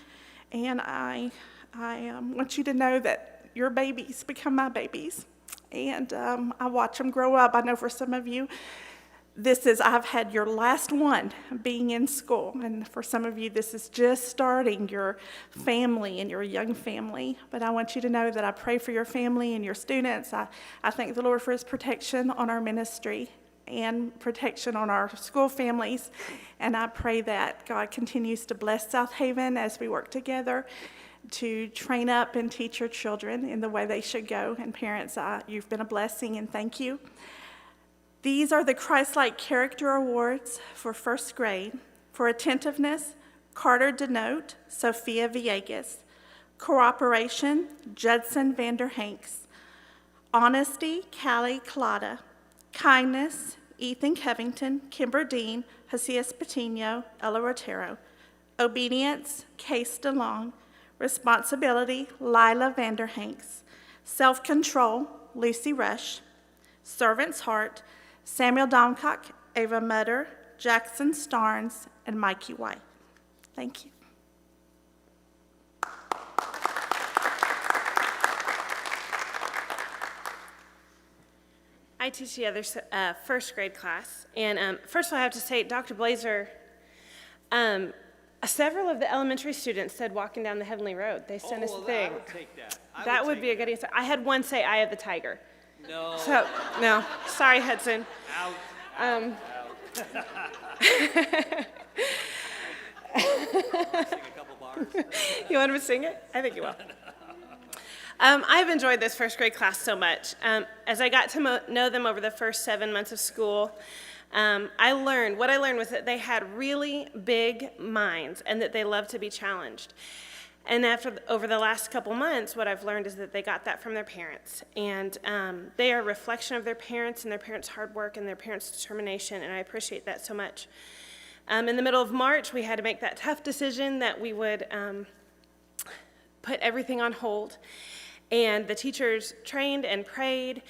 And I want you to know that your babies become my babies, and I watch them grow up. I know for some of you, I've had your last one being in school, and for some of you, this is just starting your family and your young family. But I want you to know that I pray for your family and your students. I thank the Lord for His protection on our ministry and protection on our school families. And I pray that God continues to bless South Haven as we work together to train up and teach your children in the way they should go. And parents, you've been a blessing, and thank you. These are the Christ-like character awards for first grade. For attentiveness, Carter Denote, Sophia Villegas. Cooperation, Judson Vanderhanks. Honesty, Callie Collada. Kindness, Ethan Covington, Kimber Dean, Josias Patino, Ella Rotero. Obedience, Case DeLong. Responsibility, Lila Vanderhanks. Self-control, Lucy Rush. Servant's heart, Samuel Domcock, Ava Mutter, Jackson Starnes, and Mikey White. Thank you. I teach the other first grade class, and first of all, I have to say, Dr. Blazer, several of the elementary students said walking down the Heavenly Road. They sent us a thing. I would take that. That would be a good answer. I had one say, "Eye of the Tiger." No. So, no, sorry, Hudson. Out. Um, Sing a couple bars. You want him to sing it? I think you will. I've enjoyed this first grade class so much. As I got to know them over the first 7 months of school, what I learned was that they had really big minds and that they loved to be challenged. And over the last couple months, what I've learned is that they got that from their parents. And they are a reflection of their parents and their parents' hard work and their parents' determination, and I appreciate that so much. In the middle of March, we had to make that tough decision that we would put everything on hold. And the teachers trained and prayed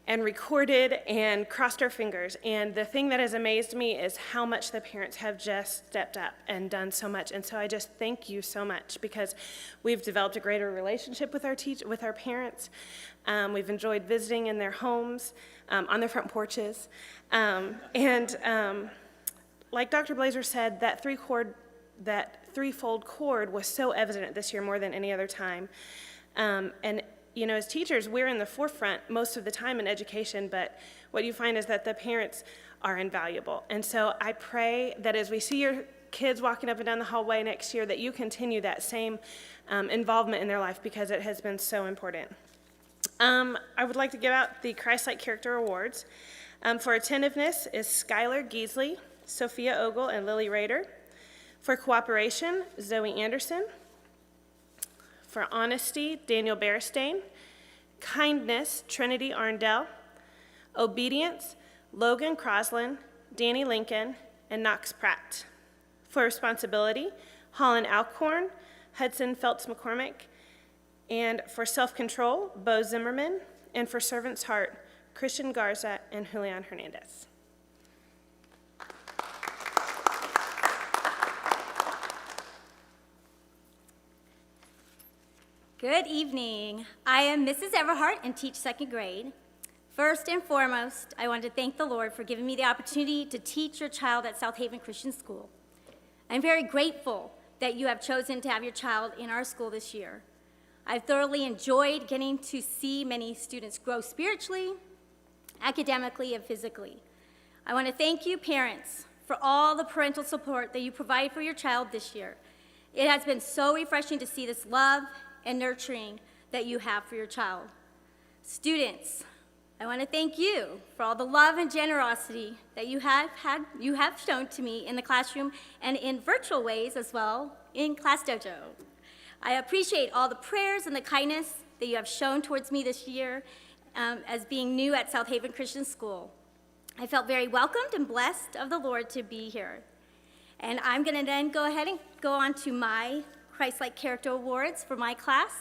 and recorded and crossed our fingers. And the thing that has amazed me is how much the parents have just stepped up and done so much. And so I just thank you so much, because we've developed a greater relationship with our parents. We've enjoyed visiting in their homes, on their front porches. Like Dr. Blazer said, that threefold cord was so evident this year more than any other time. And you know, as teachers, we're in the forefront most of the time in education, but what you find is that the parents are invaluable. And so I pray that as we see your kids walking up and down the hallway next year, that you continue that same involvement in their life, because it has been so important. I would like to give out the Christ-like Character Awards. For attentiveness is Skylar Geasley, Sophia Ogle, and Lily Rader. For cooperation, Zoe Anderson. For honesty, Daniel Beristain. Kindness, Trinity Arndell. Obedience, Logan Croslin, Danny Lincoln, and Knox Pratt. For responsibility, Holland Alcorn, Hudson Phelps McCormick. And for self-control, Bo Zimmerman. And for servant's heart, Christian Garza and Julian Hernandez. Good evening. I am Mrs. Everhart and teach second grade. First and foremost, I want to thank the Lord for giving me the opportunity to teach your child at South Haven Christian School. I'm very grateful that you have chosen to have your child in our school this year. I've thoroughly enjoyed getting to see many students grow spiritually, academically, and physically. I want to thank you, parents, for all the parental support that you provide for your child this year. It has been so refreshing to see this love and nurturing that you have for your child. Students, I want to thank you for all the love and generosity that you have shown to me in the classroom and in virtual ways as well in Class Dojo. I appreciate all the prayers and the kindness that you have shown towards me this year as being new at South Haven Christian School. I felt very welcomed and blessed of the Lord to be here. And I'm going to then go ahead and go on to my Christ-like Character Awards for my class.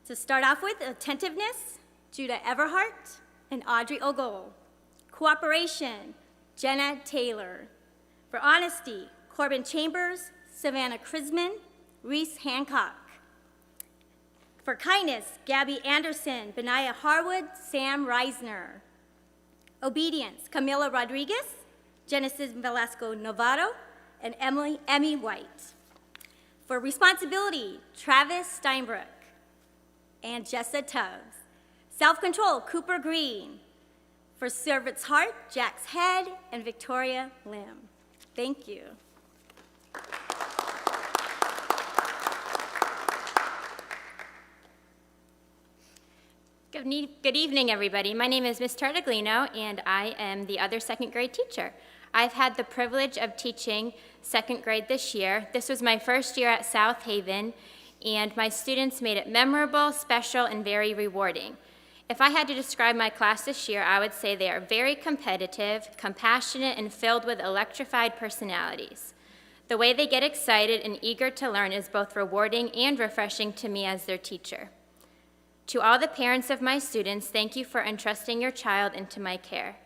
To start off with, attentiveness, Judah Everhart and Audrey Ogle. Cooperation, Jenna Taylor. For honesty, Corbin Chambers, Savannah Krisman, Reese Hancock. For kindness, Gabby Anderson, Benaiah Harwood, Sam Reisner. Obedience, Camila Rodriguez, Genesis Velasco Novato, and Emmy White. For responsibility, Travis Steinbrook and Jessa Tubbs. Self-control, Cooper Green. For servant's heart, Jax Head and Victoria Lim. Thank you. Good evening, everybody. My name is Ms. Tartaglino, and I am the other second grade teacher. I've had the privilege of teaching second grade this year. This was my first year at South Haven, and my students made it memorable, special, and very rewarding. If I had to describe my class this year, I would say they are very competitive, compassionate, and filled with electrified personalities. The way they get excited and eager to learn is both rewarding and refreshing to me as their teacher. To all the parents of my students, thank you for entrusting your child into my care.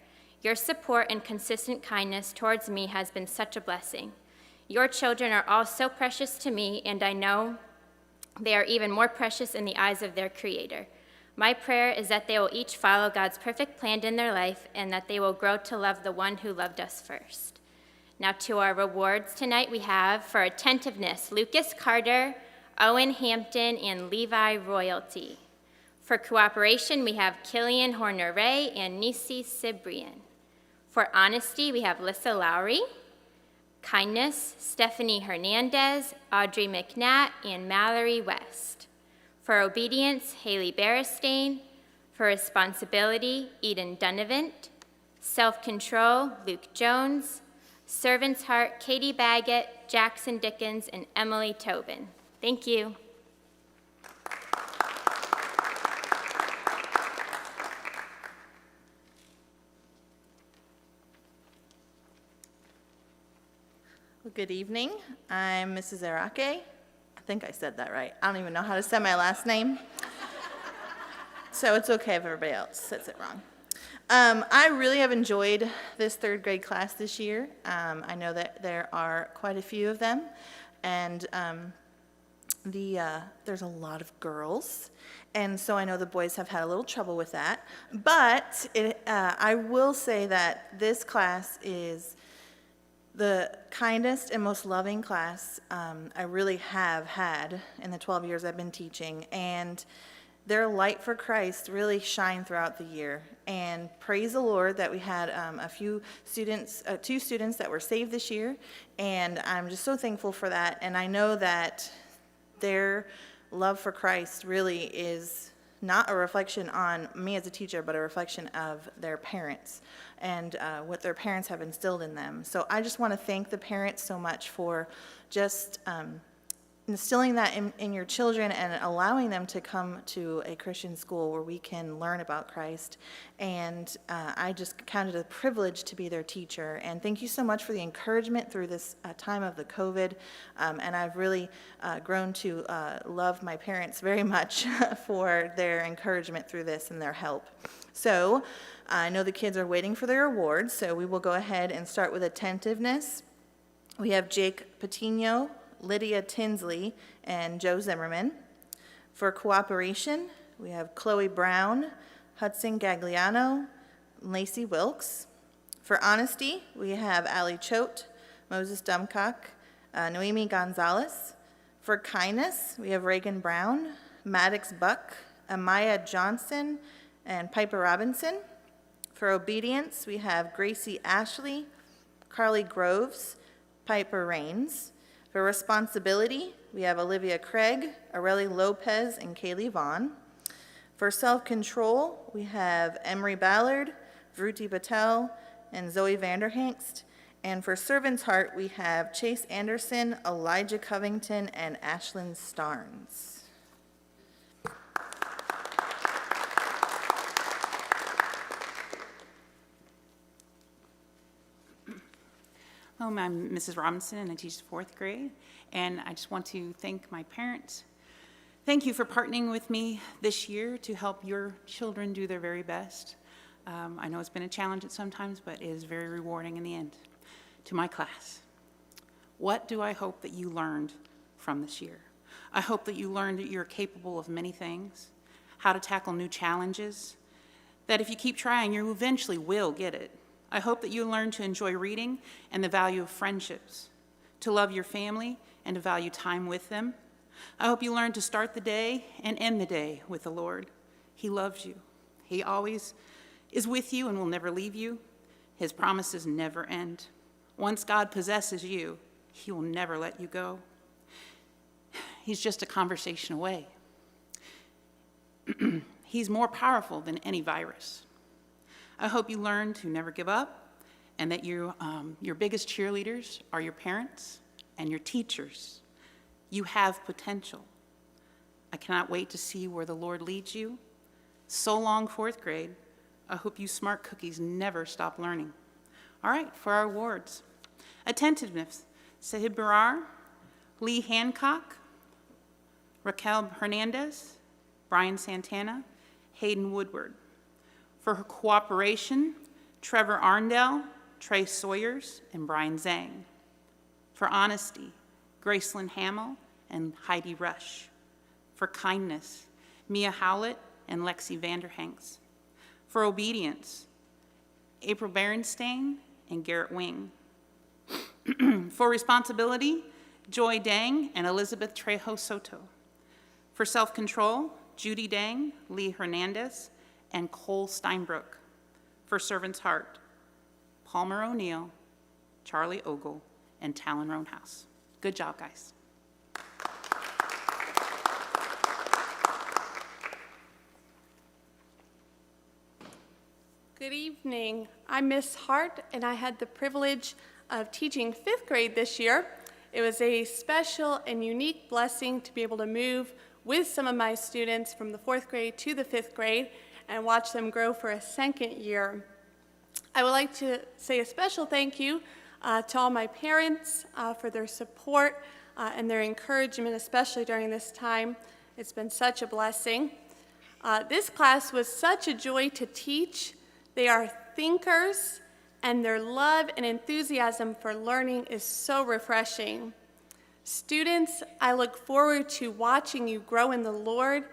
Your support and consistent kindness towards me has been such a blessing. Your children are all so precious to me, and I know they are even more precious in the eyes of their Creator. My prayer is that they will each follow God's perfect plan in their life and that they will grow to love the one who loved us first. Now to our rewards tonight, we have for attentiveness, Lucas Carter, Owen Hampton, and Levi Royalty. For cooperation, we have Killian Horner-Ray and Nisi Cibrian. For honesty, we have Lissa Lowry. Kindness, Stephanie Hernandez, Audrey McNatt, and Mallory West. For obedience, Haley Beristain. For responsibility, Eden Dunavant. Self-control, Luke Jones. Servant's heart, Katie Baggett, Jackson Dickens, and Emily Tobin. Thank you. Well, good evening. I'm Mrs. Arake. I think I said that right. I don't even know how to say my last name. So it's okay if everybody else says it wrong. I really have enjoyed this third grade class this year. I know that there are quite a few of them, and there's a lot of girls, and so I know the boys have had a little trouble with that. But I will say that this class is the kindest and most loving class I really have had in the 12 years I've been teaching, and their light for Christ really shine throughout the year. And praise the Lord that we had a few students, 2 students that were saved this year, and I'm just so thankful for that. And I know that their love for Christ really is not a reflection on me as a teacher, but a reflection of their parents and what their parents have instilled in them. So I just want to thank the parents so much for just instilling that in your children and allowing them to come to a Christian school where we can learn about Christ. And I just counted it a privilege to be their teacher. And thank you so much for the encouragement through this time of the COVID. And I've really grown to love my parents very much for their encouragement through this and their help. So I know the kids are waiting for their awards, so we will go ahead and start with attentiveness. We have Jake Patino, Lydia Tinsley, and Joe Zimmerman. For cooperation, we have Chloe Brown, Hudson Gagliano, Lacey Wilkes. For honesty, we have Allie Choate, Moses Dumcock, Noemi Gonzalez. For kindness, we have Reagan Brown, Maddox Buck, Amaya Johnson, and Piper Robinson. For obedience, we have Gracie Ashley, Carly Groves, Piper Rains. For responsibility, we have Olivia Craig, Areli Lopez, and Kaylee Vaughn. For self-control, we have Emery Ballard, Vruti Patel, and Zoe Vanderhangst. And for servant's heart, we have Chase Anderson, Elijah Covington, and Ashlyn Starnes. I'm Mrs. Robinson, and I teach 4th grade, and I just want to thank my parents. Thank you for partnering with me this year to help your children do their very best. I know it's been a challenge at some times, but it is very rewarding in the end. To my class, what do I hope that you learned from this year? I hope that you learned that you're capable of many things, how to tackle new challenges, that if you keep trying, you eventually will get it. I hope that you learn to enjoy reading and the value of friendships, to love your family and to value time with them. I hope you learn to start the day and end the day with the Lord. He loves you. He always is with you and will never leave you. His promises never end. Once God possesses you, he will never let you go. He's just a conversation away. He's more powerful than any virus. I hope you learn to never give up and that your biggest cheerleaders are your parents and your teachers. You have potential. I cannot wait to see where the Lord leads you. So long, 4th grade. I hope you smart cookies never stop learning. All right, for our awards. Attentiveness, Sahib Barar, Lee Hancock, Raquel Hernandez, Brian Santana, Hayden Woodward. For her cooperation, Trevor Arndell, Trey Sawyers, and Brian Zhang. For honesty, Gracelyn Hamill and Heidi Rush. For kindness, Mia Howlett and Lexi Vanderhanks. For obedience, April Berenstain and Garrett Wing. For responsibility, Joy Dang and Elizabeth Trejo Soto. For self-control, Judy Dang, Lee Hernandez, and Cole Steinbrook. For servant's heart, Palmer O'Neill, Charlie Ogle, and Talon Roanhouse. Good job, guys. Good evening. I'm Miss Hart, and I had the privilege of teaching 5th grade this year. It was a special and unique blessing to be able to move with some of my students from the 4th grade to the 5th grade and watch them grow for a 2nd year. I would like to say a special thank you To all my parents for their support and their encouragement, especially during this time. It's been such a blessing. This class was such a joy to teach. They are thinkers, and their love and enthusiasm for learning is so refreshing. Students, I look forward to watching you grow in the Lord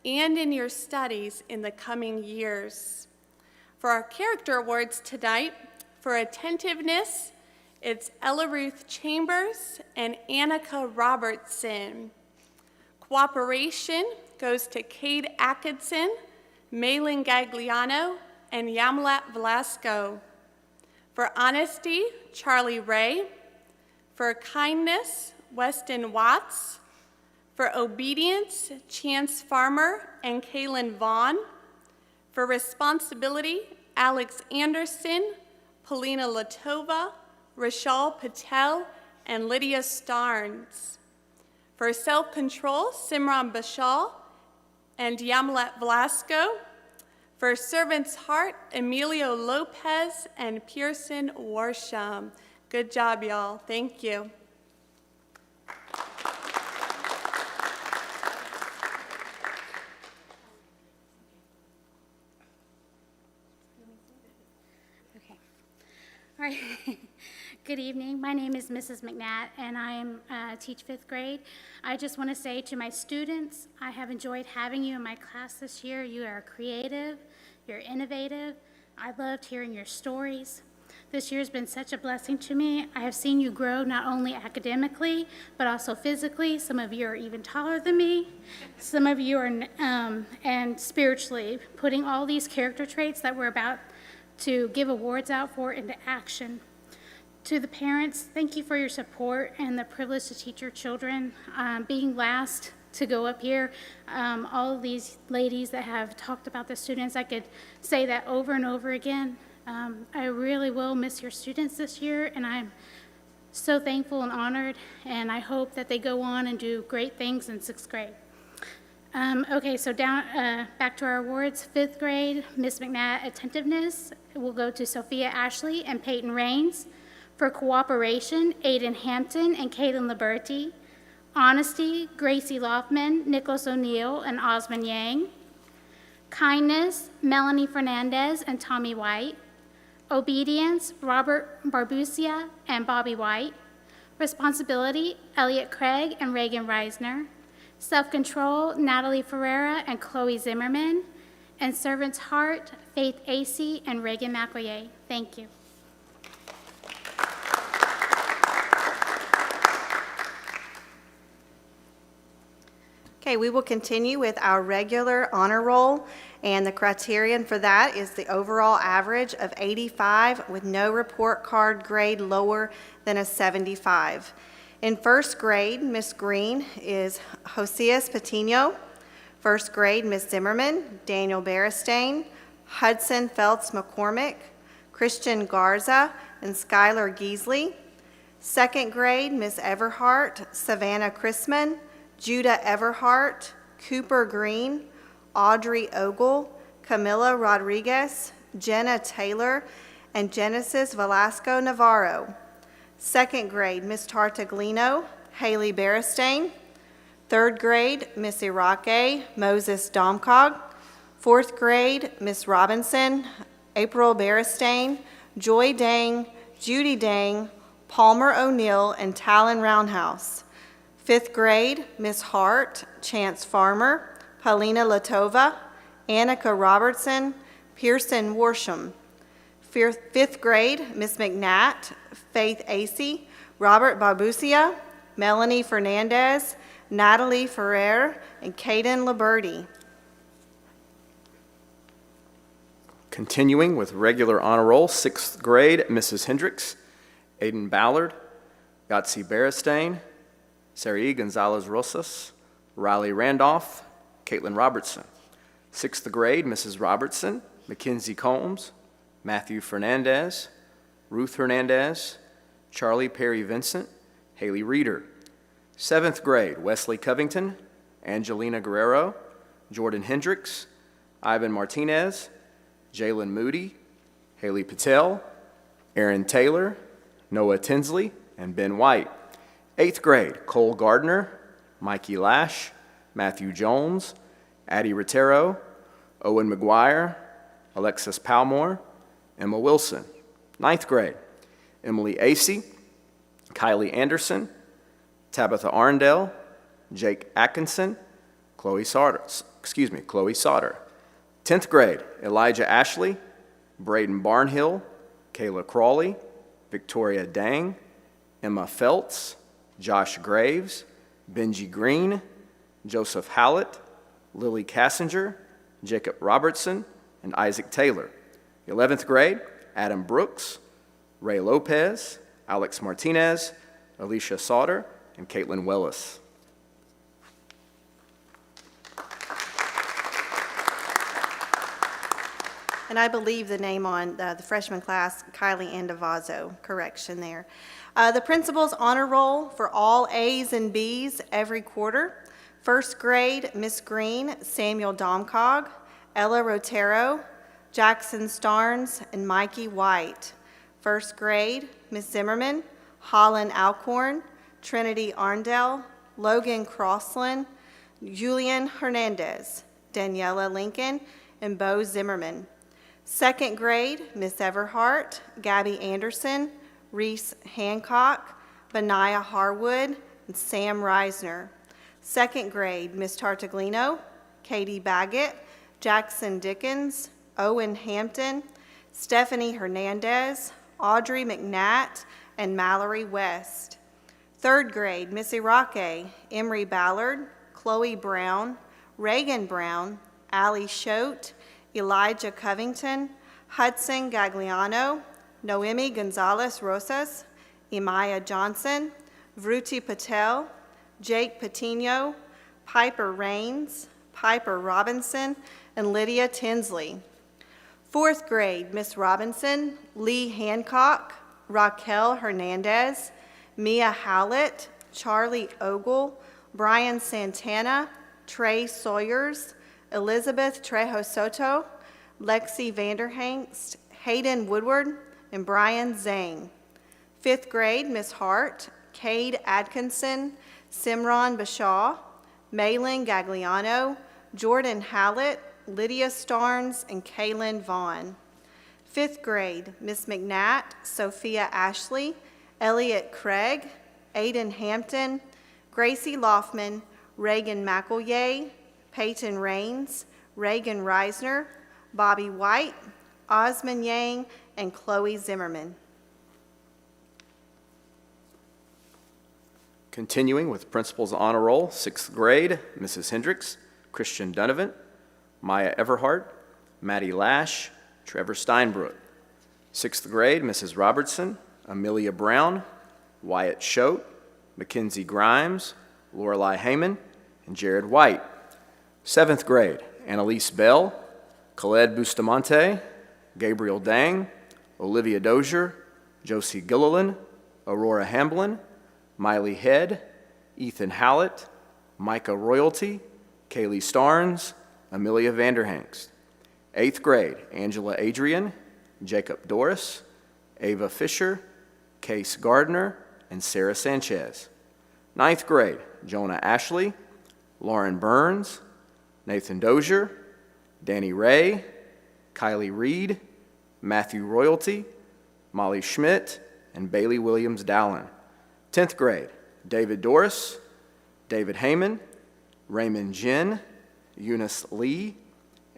and in your studies in the coming years. For our character awards tonight, for attentiveness, it's Ella Ruth Chambers and Annika Robertson. Cooperation goes to Cade Atkinson, Malin Gagliano, and Yamlat Velasco. For honesty, Charlie Ray. For kindness, Weston Watts. For obedience, Chance Farmer and Kaylin Vaughn. For responsibility, Alex Anderson, Polina Latova, Rashal Patel, and Lydia Starnes. For self-control, Simran Bashal and Yamlet Velasco. For servant's heart, Emilio Lopez and Pearson Warsham. Good job, y'all. Thank you. All right. Good evening. My name is Mrs. McNatt, and I teach 5th grade. I just want to say to my students, I have enjoyed having you in my class this year. You are creative. You're innovative. I loved hearing your stories. This year has been such a blessing to me. I have seen you grow not only academically, but also physically. Some of you are even taller than me. Some of you are, and spiritually, putting all these character traits that we're about to give awards out for into action. To the parents, thank you for your support and the privilege to teach your children. Being last to go up here, all of these ladies that have talked about the students, I could say that over and over again. I really will miss your students this year, and I'm so thankful and honored, and I hope that they go on and do great things in 6th grade. Okay, so back to our awards. 5th grade, Miss McNatt Attentiveness will go to Sophia Ashley and Peyton Raines. For cooperation, Aiden Hampton and Kaden Liberty. Honesty, Gracie Loftman, Nicholas O'Neill, and Osmond Yang. Kindness, Melanie Fernandez and Tommy White. Obedience, Robert Barbusia and Bobby White. Responsibility, Elliot Craig and Reagan Reisner. Self-control, Natalie Ferreira and Chloe Zimmerman. And servant's heart, Faith Acey and Reagan McElroy. Thank you. Okay, we will continue with our regular honor roll, and the criterion for that is the overall average of 85 with no report card grade lower than a 75. In 1st grade, Miss Green is Josias Patino. 1st grade, Miss Zimmerman, Daniel Beristain, Hudson Feltz McCormick, Christian Garza, and Skylar Geasley. 2nd grade, Miss Everhart, Savannah Chrisman, Judah Everhart, Cooper Green, Audrey Ogle, Camila Rodriguez, Jenna Taylor, and Genesis Velasco Navarro. 2nd grade, Miss Tartaglino, Haley Beristain. 3rd grade, Miss Irake, Moses Domcog. 4th grade, Miss Robinson, April Beristain, Joy Dang, Judy Dang, Palmer O'Neill, and Talon Roundhouse. 5th grade, Miss Hart, Chance Farmer, Paulina Latova, Annika Robertson, Pearson Warsham. 5th grade, Miss McNatt, Faith Acey, Robert Barbusia, Melanie Fernandez, Natalie Ferrer, and Kaden Liberty. Continuing with regular honor roll, 6th grade, Mrs. Hendricks, Aiden Ballard, Yahtzee Beristain, Sarai Gonzalez Rosas, Riley Randolph, Caitlin Robertson. 6th grade, Mrs. Robertson, Mackenzie Combs, Matthew Fernandez, Ruth Hernandez, Charlie Perry Vincent, Haley Reeder. 7th grade, Wesley Covington, Angelina Guerrero, Jordan Hendricks, Ivan Martinez, Jalen Moody, Haley Patel, Aaron Taylor, Noah Tinsley, and Ben White. 8th grade, Cole Gardner, Mikey Lash, Matthew Jones, Addie Rotero, Owen McGuire, Alexis Palmore, Emma Wilson. 9th grade, Emily Acey, Kylie Anderson, Tabitha Arndell, Jake Atkinson, Chloe Sauter. 10th grade, Elijah Ashley, Braden Barnhill, Kayla Crawley, Victoria Dang, Emma Feltz, Josh Graves, Benji Green, Joseph Hallett, Lily Cassinger, Jacob Robertson, and Isaac Taylor. 11th grade, Adam Brooks, Ray Lopez, Alex Martinez, Alicia Sauter, and Caitlin Wellis. And I believe the name on the freshman class, Kylie Andavazo, correction there. The principal's honor roll for all A's and B's every quarter. 1st grade, Miss Green, Samuel Domcog, Ella Rotero, Jackson Starnes, and Mikey White. 1st grade, Miss Zimmerman, Holland Alcorn, Trinity Arndell, Logan Crossland, Julian Hernandez, Daniela Lincoln, and Bo Zimmerman. 2nd grade, Miss Everhart, Gabby Anderson, Reese Hancock, Benaiah Harwood, and Sam Reisner. 2nd grade, Miss Tartaglino, Katie Baggett, Jackson Dickens, Owen Hampton, Stephanie Hernandez, Audrey McNatt, and Mallory West. 3rd grade, Miss Irake, Emery Ballard, Chloe Brown, Reagan Brown, Allie Choate, Elijah Covington, Hudson Gagliano, Noemi Gonzalez Rosas, Imaya Johnson, Vruti Patel, Jake Patino, Piper Rains, Piper Robinson, and Lydia Tinsley. 4th grade, Miss Robinson, Lee Hancock, Raquel Hernandez, Mia Howlett, Charlie Ogle, Brian Santana, Trey Sawyers, Elizabeth Trejo Soto, Lexi Vanderhangst, Hayden Woodward, and Brian Zane. 5th grade, Miss Hart, Cade Atkinson, Simran Bashaw, Maylin Gagliano, Jordan Hallett, Lydia Starnes, and Kaylin Vaughn. 5th grade, Miss McNatt, Sophia Ashley, Elliot Craig, Aiden Hampton, Gracie Loffman, Reagan McElye, Peyton Rains, Reagan Reisner, Bobby White, Osmond Yang, and Chloe Zimmerman. Continuing with Principal's Honor Roll, 6th grade, Mrs. Hendricks, Christian Donovan, Maya Everhart, Maddie Lash, Trevor Steinbrook. 6th grade, Mrs. Robertson, Amelia Brown, Wyatt Choate, Mackenzie Grimes, Lorelei Heyman, and Jared White. 7th grade, Annalise Bell, Khaled Bustamante, Gabriel Dang, Olivia Dozier, Josie Gilliland, Aurora Hamblin, Miley Head, Ethan Hallett, Micah Royalty, Kaylee Starnes, Amelia Vanderhangst. 8th grade, Angela Adrian, Jacob Doris, Ava Fisher, Case Gardner, and Sarah Sanchez. 9th grade, Jonah Ashley, Lauren Burns, Nathan Dozier, Danny Ray, Kylie Reed, Matthew Royalty, Molly Schmidt, and Bailey Williams Dowling. 10th grade, David Doris, David Heyman, Raymond Jin, Eunice Lee,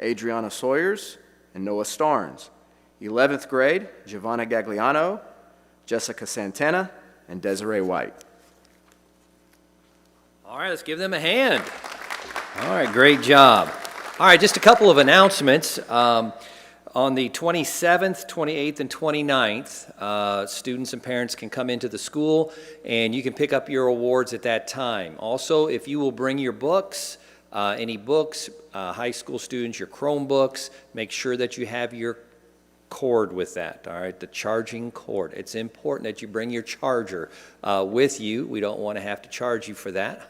Adriana Sawyers, and Noah Starnes. 11th grade, Giovanna Gagliano, Jessica Santana, and Desiree White. All right, let's give them a hand. All right, great job. All right, just a couple of announcements. On the 27th, 28th, and 29th, students and parents can come into the school and you can pick up your awards at that time. Also, if you will bring your books, any books, high school students, your Chromebooks, make sure that you have your cord with that, all right, the charging cord. It's important that you bring your charger with you. We don't want to have to charge you for that.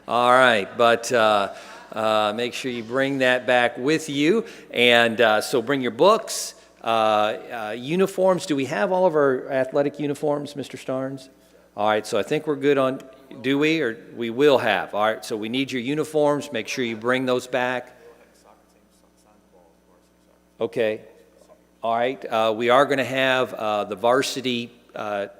All right, but make sure you bring that back with you. And so bring your books, Uniforms, do we have all of our athletic uniforms, Mr. Starnes? All right, so I think we're good on, do we, or we will have? All right, so we need your uniforms. Make sure you bring those back. Okay. All right, we are going to have the varsity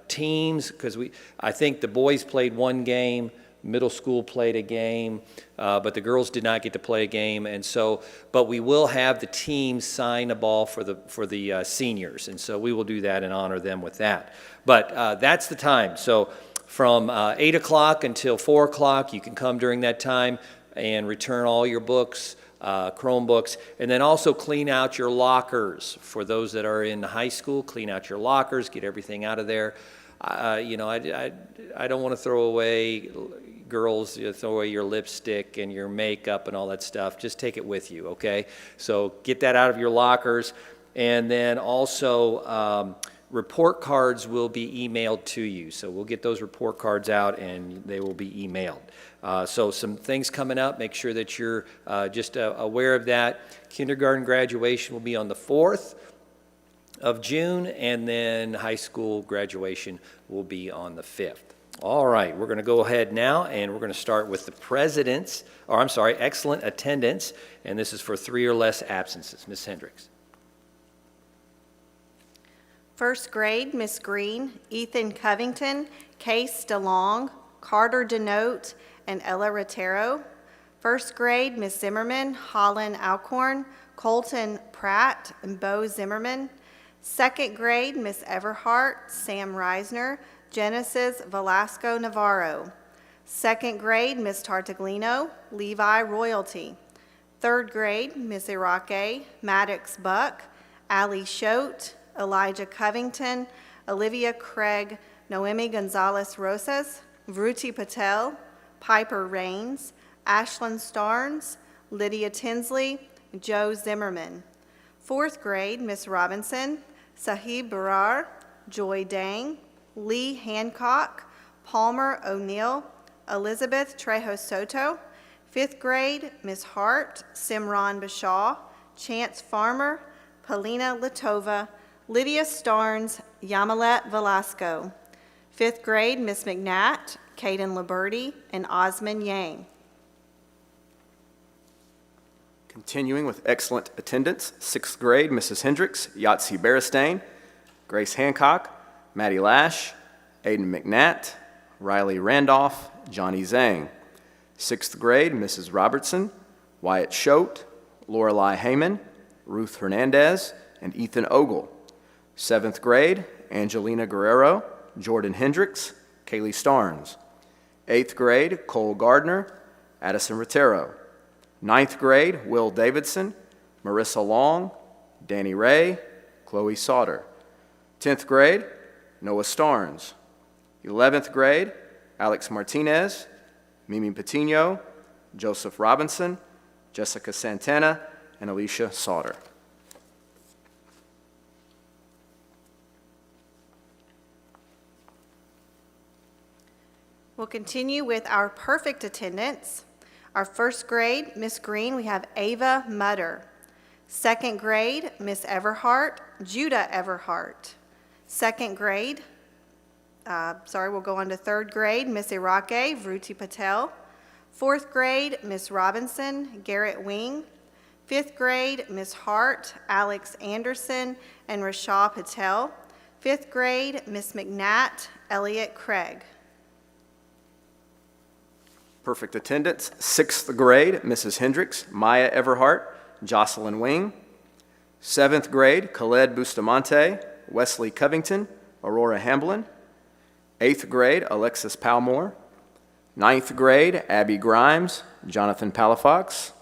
teams, because I think the boys played one game, middle school played a game, but the girls did not get to play a game, and so, but we will have the teams sign a ball for the seniors, and so we will do that and honor them with that. But that's the time. So from 8 o'clock until 4 o'clock, you can come during that time and return all your books, Chromebooks, and then also clean out your lockers. For those that are in high school, clean out your lockers, get everything out of there. You know, I don't want to throw away, girls, you throw away your lipstick and your makeup and all that stuff. Just take it with you, okay? So get that out of your lockers. And then also, report cards will be emailed to you. So we'll get those report cards out and they will be emailed. So some things coming up, make sure that you're just aware of that. Kindergarten graduation will be on the 4th of June, and then high school graduation will be on the 5th. All right, we're going to go ahead now, and we're going to start with the president's, or I'm sorry, excellent attendance, and this is for 3 or less absences. Ms. Hendricks. First grade, Miss Green, Ethan Covington, Case DeLong, Carter Denote, and Ella Rotero. First grade, Miss Zimmerman, Holland Alcorn, Colton Pratt, and Bo Zimmerman. Second grade, Miss Everhart, Sam Reisner, Genesis Velasco Navarro. Second grade, Miss Tartaglino, Levi Royalty. Third grade, Miss Irake, Maddox Buck, Ali Choate, Elijah Covington, Olivia Craig, Noemi Gonzalez Rosas, Vruti Patel, Piper Rains, Ashlyn Starnes, Lydia Tinsley, Joe Zimmerman. Fourth grade, Miss Robinson, Sahib Barar, Joy Dang, Lee Hancock, Palmer O'Neill, Elizabeth Trejo Soto. Fifth grade, Miss Hart, Simran Bashaw, Chance Farmer, Polina Litova, Lydia Starnes, Yamilet Velasco. Fifth grade, Miss McNatt, Caden Liberty, and Osman Yang. Continuing with excellent attendance, 6th grade, Mrs. Hendricks, Yahtzee Beristain, Grace Hancock, Maddie Lash, Aiden McNatt, Riley Randolph, Johnny Zhang. 6th grade, Mrs. Robertson, Wyatt Choate, Lorelei Heyman, Ruth Hernandez, and Ethan Ogle. 7th grade, Angelina Guerrero, Jordan Hendricks, Kaylee Starnes. 8th grade, Cole Gardner, Addison Rotero. 9th grade, Will Davidson, Marissa Long, Danny Ray, Chloe Sauter. 10th grade, Noah Starnes. 11th grade, Alex Martinez, Mimi Patino, Joseph Robinson, Jessica Santana, and Alicia Sauter. We'll continue with our perfect attendance. Our first grade, Miss Green, we have Ava Mutter. Second grade, Miss Everhart, Judah Everhart. Second grade, we'll go on to third grade, Miss Irake, Vruti Patel. Fourth grade, Miss Robinson, Garrett Wing. Fifth grade, Miss Hart, Alex Anderson, and Rashaw Patel. Fifth grade, Miss McNatt, Elliot Craig. Perfect attendance, 6th grade, Mrs. Hendricks, Maya Everhart, Jocelyn Wing. 7th grade, Khaled Bustamante, Wesley Covington, Aurora Hamblin. 8th grade, Alexis Palmore. 9th grade, Abby Grimes, Jonathan Palafox.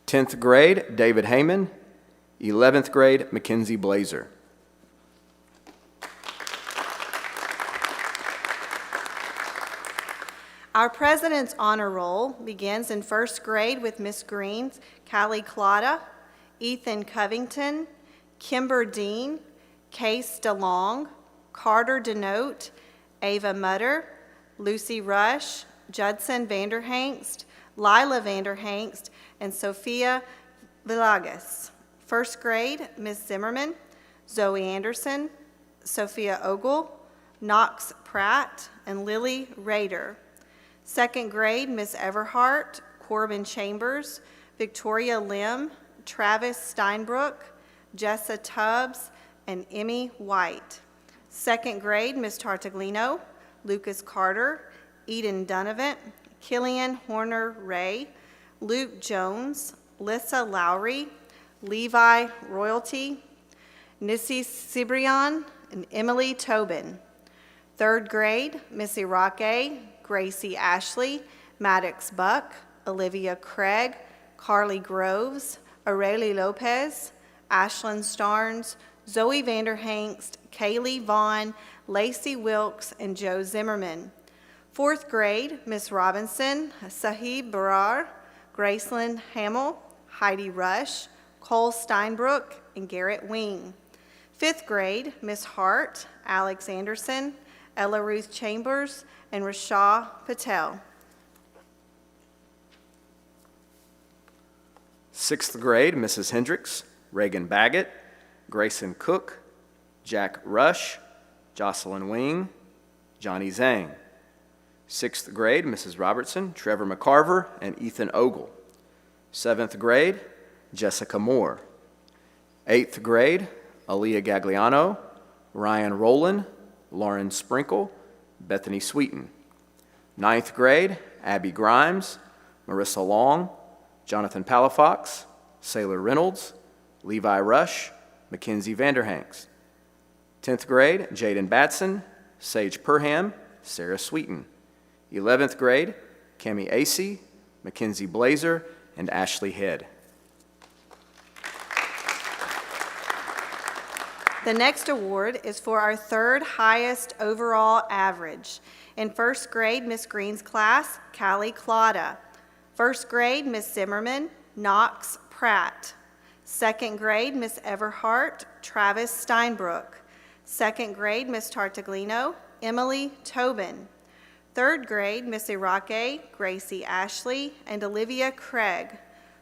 10th grade, David Heyman. 11th grade, Mackenzie Blazer. Our President's Honor Roll begins in first grade with Miss Green's Callie Clauda, Ethan Covington, Kimber Dean, Case DeLong, Carter Denote, Ava Mutter, Lucy Rush, Judson Vanderhangst, Lila Vanderhangst, and Sophia Villagas. First grade, Miss Zimmerman, Zoe Anderson, Sophia Ogle, Knox Pratt, and Lily Rader. Second grade, Miss Everhart, Corbin Chambers, Victoria Lim, Travis Steinbrook, Jessa Tubbs, and Emmy White. Second grade, Miss Tartaglino, Lucas Carter, Eden Donovan, Killian Horner Ray, Luke Jones, Lissa Lowry, Levi Royalty, Nissy Cibrian, and Emily Tobin. Third grade, Miss Irake, Gracie Ashley, Maddox Buck, Olivia Craig, Carly Groves, Aurelie Lopez, Ashlyn Starnes, Zoe Vanderhangst, Kaylee Vaughn, Lacey Wilkes, and Joe Zimmerman. Fourth grade, Miss Robinson, Sahib Barar, Gracelyn Hamill, Heidi Rush, Cole Steinbrook, and Garrett Wing. Fifth grade, Miss Hart, Alex Anderson, Ella Ruth Chambers, and Rashaw Patel. Sixth grade, Mrs. Hendricks, Reagan Baggett, Grayson Cook, Jack Rush, Jocelyn Wing, Johnny Zhang. Sixth grade, Mrs. Robertson, Trevor McCarver, and Ethan Ogle. Seventh grade, Jessica Moore. Eighth grade, Aaliyah Gagliano, Ryan Rowland, Lauren Sprinkle, Bethany Sweeten. Ninth grade, Abby Grimes, Marissa Long, Jonathan Palafox, Sailor Reynolds, Levi Rush, Mackenzie Vanderhanks. 10th grade, Jaden Batson, Sage Perham, Sarah Sweeten. 11th grade, Cami Acey, Mackenzie Blazer, and Ashley Head. The next award is for our third highest overall average. In first grade, Miss Green's class, Callie Clauda. First grade, Miss Zimmerman, Knox Pratt. Second grade, Miss Everhart, Travis Steinbrook. Second grade, Miss Tartaglino, Emily Tobin. Third grade, Miss Irake, Gracie Ashley, and Olivia Craig.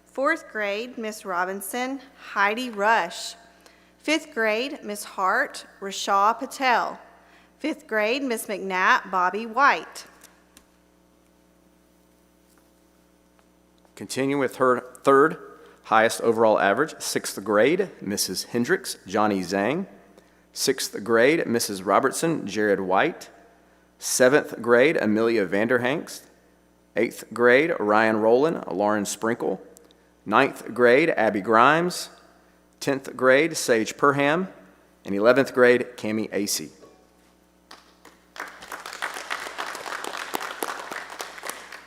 Fourth grade, Miss Robinson, Heidi Rush. Fifth grade, Miss Hart, Rashaw Patel. Fifth grade, Miss McNatt, Bobby White. Continue with her third highest overall average, sixth grade, Mrs. Hendricks, Johnny Zhang. Sixth grade, Mrs. Robertson, Jared White. Seventh grade, Amelia Vanderhangst. Eighth grade, Ryan Rowland, Lauren Sprinkle. Ninth grade, Abby Grimes. 10th grade, Sage Perham. And 11th grade, Cami Acey.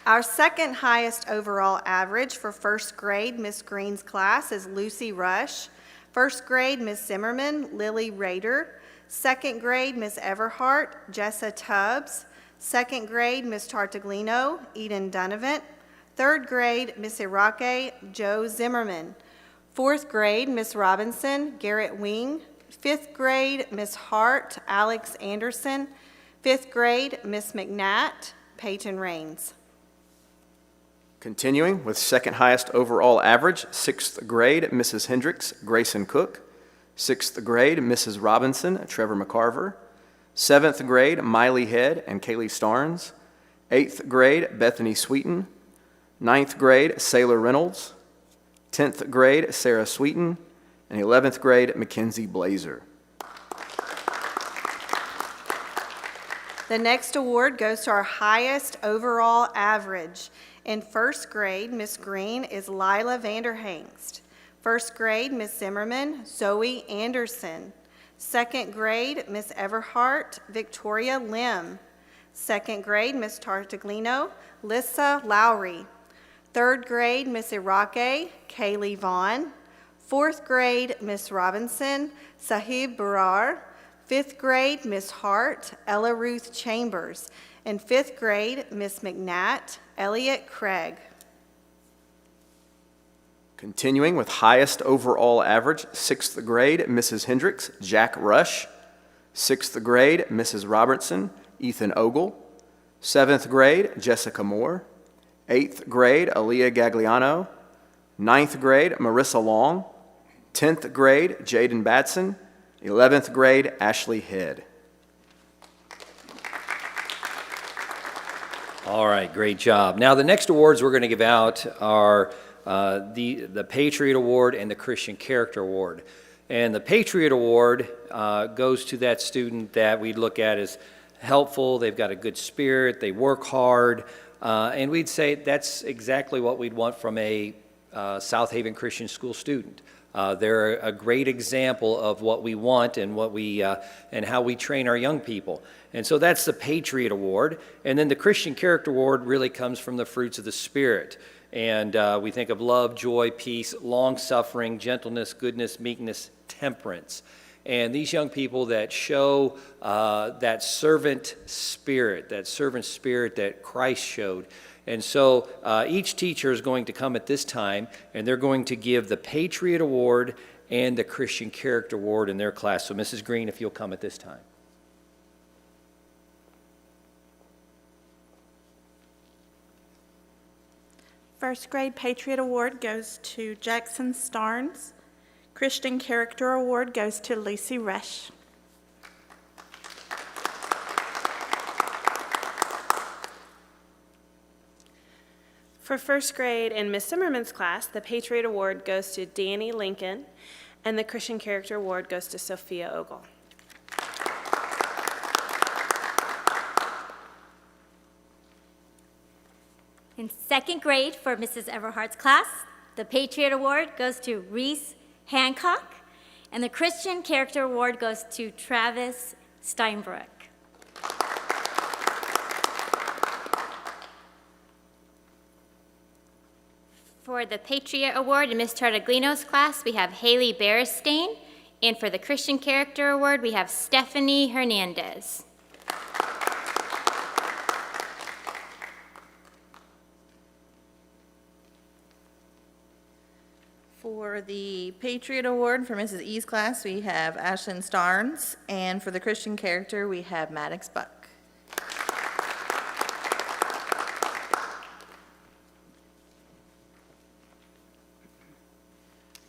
Our second highest overall average for first grade Miss Green's class is Lucy Rush. First grade, Miss Zimmerman, Lily Rader. Second grade, Miss Everhart, Jessa Tubbs. Second grade, Miss Tartaglino, Eden Donovan. Third grade, Miss Irake, Joe Zimmerman. Fourth grade, Miss Robinson, Garrett Wing. Fifth grade, Miss Hart, Alex Anderson. Fifth grade, Miss McNatt, Peyton Rains. Continuing with second highest overall average, sixth grade, Mrs. Hendricks, Grayson Cook. Sixth grade, Mrs. Robinson, Trevor McCarver. Seventh grade, Miley Head and Kaylee Starnes. Eighth grade, Bethany Sweeten. Ninth grade, Sailor Reynolds. 10th grade, Sarah Sweeten. And 11th grade, Mackenzie Blazer. The next award goes to our highest overall average. In first grade, Miss Green is Lila Vanderhangst. First grade, Miss Zimmerman, Zoe Anderson. Second grade, Miss Everhart, Victoria Lim. Second grade, Miss Tartaglino, Lissa Lowry. Third grade, Miss Irake, Kaylee Vaughn. Fourth grade, Miss Robinson, Sahib Barar. Fifth grade, Miss Hart, Ella Ruth Chambers. And fifth grade, Miss McNatt, Elliot Craig. Continuing with highest overall average, sixth grade, Mrs. Hendricks, Jack Rush. Sixth grade, Mrs. Robertson, Ethan Ogle. Seventh grade, Jessica Moore. Eighth grade, Aaliyah Gagliano. Ninth grade, Marissa Long. 10th grade, Jaden Batson. 11th grade, Ashley Head. All right, great job. Now, the next awards we're going to give out are the Patriot Award and the Christian Character Award. And the Patriot Award goes to that student that we look at as helpful, they've got a good spirit, they work hard, and we'd say that's exactly what we'd want from a South Haven Christian School student. They're a great example of what we want and what we and how we train our young people. And so that's the Patriot Award. And then the Christian Character Award really comes from the fruits of the Spirit. And we think of love, joy, peace, long-suffering, gentleness, goodness, meekness, temperance. And these young people that show that servant spirit that Christ showed. And so each teacher is going to come at this time, and they're going to give the Patriot Award and the Christian Character Award in their class. So Mrs. Green, if you'll come at this time. First grade Patriot Award goes to Jackson Starnes. Christian Character Award goes to Lucy Rush. For first grade in Miss Zimmerman's class, the Patriot Award goes to Danny Lincoln, and the Christian Character Award goes to Sophia Ogle. In second grade for Mrs. Everhart's class, the Patriot Award goes to Reese Hancock, and the Christian Character Award goes to Travis Steinbrook. For the Patriot Award in Ms. Tartaglino's class, we have Haley Beristain, and for the Christian Character Award, we have Stephanie Hernandez. For the Patriot Award for Mrs. E's class, we have Ashlyn Starnes, and for the Christian Character, we have Maddox Buck.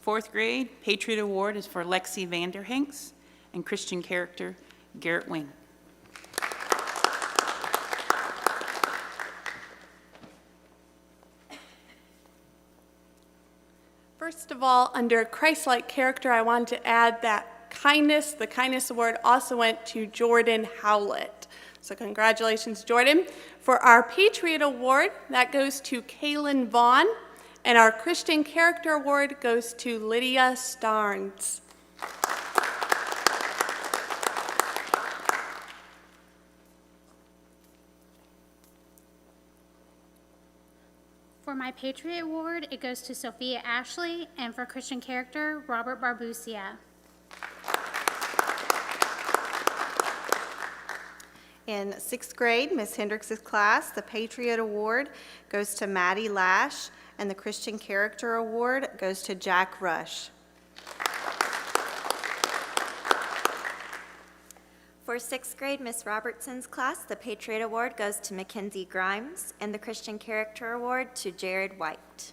Fourth grade, Patriot Award is for Lexi Vanderhanks, and Christian Character, Garrett Wing. First of all, under Christ-like character, I want to add that kindness, the Kindness Award also went to Jordan Howlett. So congratulations, Jordan. For our Patriot Award, that goes to Kaylin Vaughn, and our Christian Character Award goes to Lydia Starnes. For my Patriot Award, it goes to Sophia Ashley, and for Christian Character, Robert Barbusia. In sixth grade, Miss Hendricks' class, the Patriot Award goes to Maddie Lash, and the Christian Character Award goes to Jack Rush. For sixth grade, Miss Robertson's class, the Patriot Award goes to Mackenzie Grimes, and the Christian Character Award to Jared White.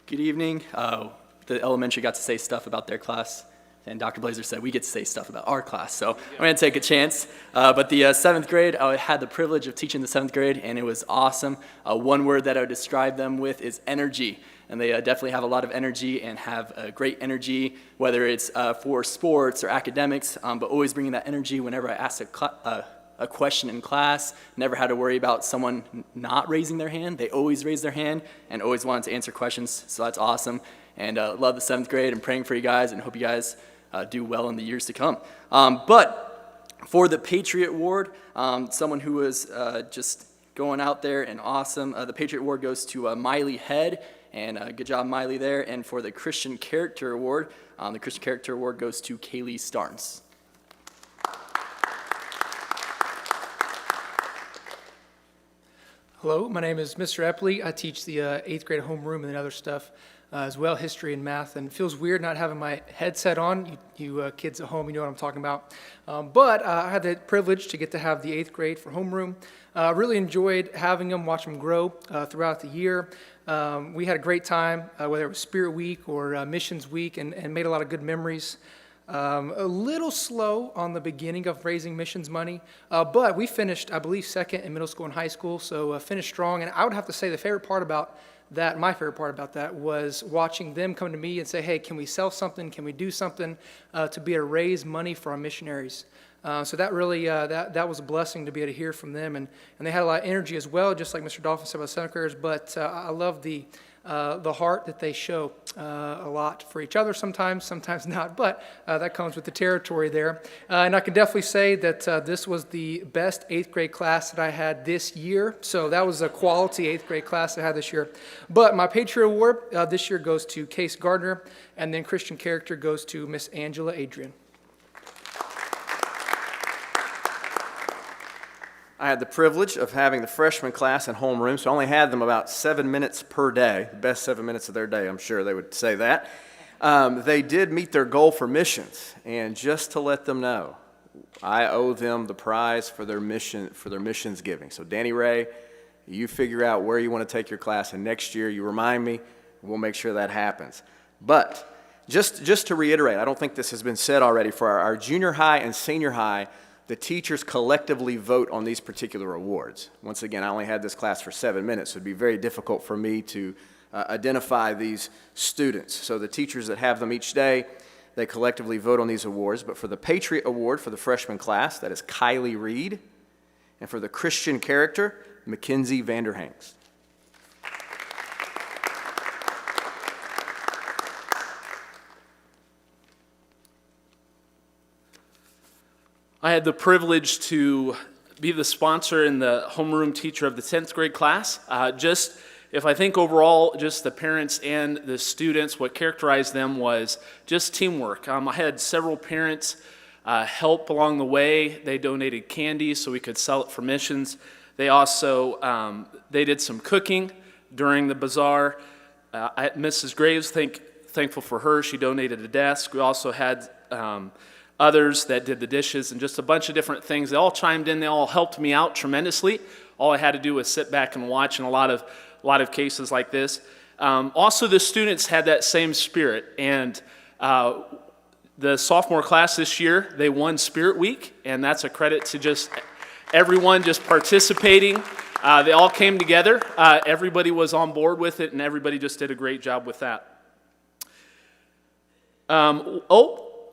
Good evening. The elementary got to say stuff about their class, and Dr. Blazer said we get to say stuff about our class, so I'm going to take a chance. But the seventh grade, I had the privilege of teaching the seventh grade, and it was awesome. One word that I would describe them with is energy, and they definitely have a lot of energy and have great energy, whether it's for sports or academics, but always bringing that energy whenever I ask a question in class. Never had to worry about someone not raising their hand. They always raised their hand and always wanted to answer questions, so that's awesome. And love the seventh grade and praying for you guys, and hope you guys do well in the years to come. But for the Patriot Award, someone who was just going out there and awesome, the Patriot Award goes to Miley Head, and good job, Miley, there. And for the Christian Character Award, the Christian Character Award goes to Kaylee Starnes. Hello, my name is Mr. Epley. I teach the 8th grade homeroom and other stuff as well, history and math, and it feels weird not having my headset on. You kids at home, you know what I'm talking about. But I had the privilege to get to have the 8th grade for homeroom. Really enjoyed having them, watch them grow throughout the year. We had a great time, whether it was Spirit Week or Missions Week, and made a lot of good memories. A little slow on the beginning of raising missions money, but we finished, I believe, second in middle school and high school, so finished strong. And I would have to say my favorite part about that was watching them come to me and say, hey, can we sell something? Can we do something to be able to raise money for our missionaries? So that really, that was a blessing to be able to hear from them. And they had a lot of energy as well, just like Mr. Dolphin said about 7th graders, but I love the heart that they show a lot for each other sometimes not, but that comes with the territory there. And I can definitely say that this was the best 8th grade class that I had this year, so that was a quality 8th grade class I had this year. But my Patriot Award this year goes to Case Gardner, and then Christian Character goes to Miss Angela Adrian. I had the privilege of having the freshman class in homeroom, so I only had them about 7 minutes per day, the best 7 minutes of their day, I'm sure they would say that. They did meet their goal for missions, and just to let them know, I owe them the prize for their missions giving. So Danny Ray, you figure out where you want to take your class, and next year you remind me, and we'll make sure that happens. But just to reiterate, I don't think this has been said already, for our junior high and senior high, the teachers collectively vote on these particular awards. Once again, I only had this class for 7 minutes, so it'd be very difficult for me to identify these students. So the teachers that have them each day, they collectively vote on these awards. But for the Patriot Award for the freshman class, that is Kylie Reed. And for the Christian Character, Mackenzie Vanderhangst. I had the privilege to be the sponsor and the homeroom teacher of the 10th grade class. If I think overall, just the parents and the students, what characterized them was just teamwork. I had several parents help along the way. They donated candy so we could sell it for missions. They also, they did some cooking during the bazaar. Mrs. Graves, thankful for her, she donated a desk. We also had others that did the dishes and just a bunch of different things. They all chimed in. They all helped me out tremendously. All I had to do was sit back and watch in a lot of cases like this. Also, the students had that same spirit. And the sophomore class this year, they won Spirit Week, and that's a credit to just everyone just participating. They all came together. Everybody was on board with it, and everybody just did a great job with that.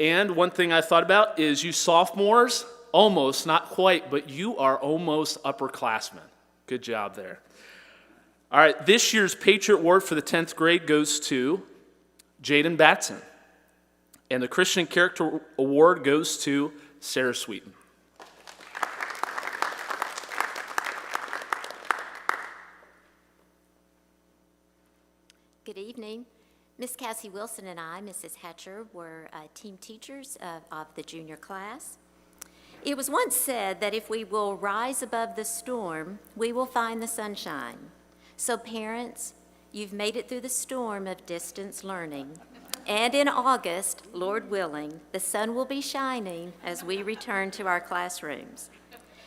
And one thing I thought about is you sophomores, almost, not quite, but you are almost upperclassmen. Good job there. All right, this year's Patriot Award for the 10th grade goes to Jaden Batson. And the Christian Character Award goes to Sarah Sweeten. Good evening. Miss Cassie Wilson and I, Mrs. Hatcher, were team teachers of the junior class. It was once said that if we will rise above the storm, we will find the sunshine. So parents, you've made it through the storm of distance learning. And in August, Lord willing, the sun will be shining as we return to our classrooms.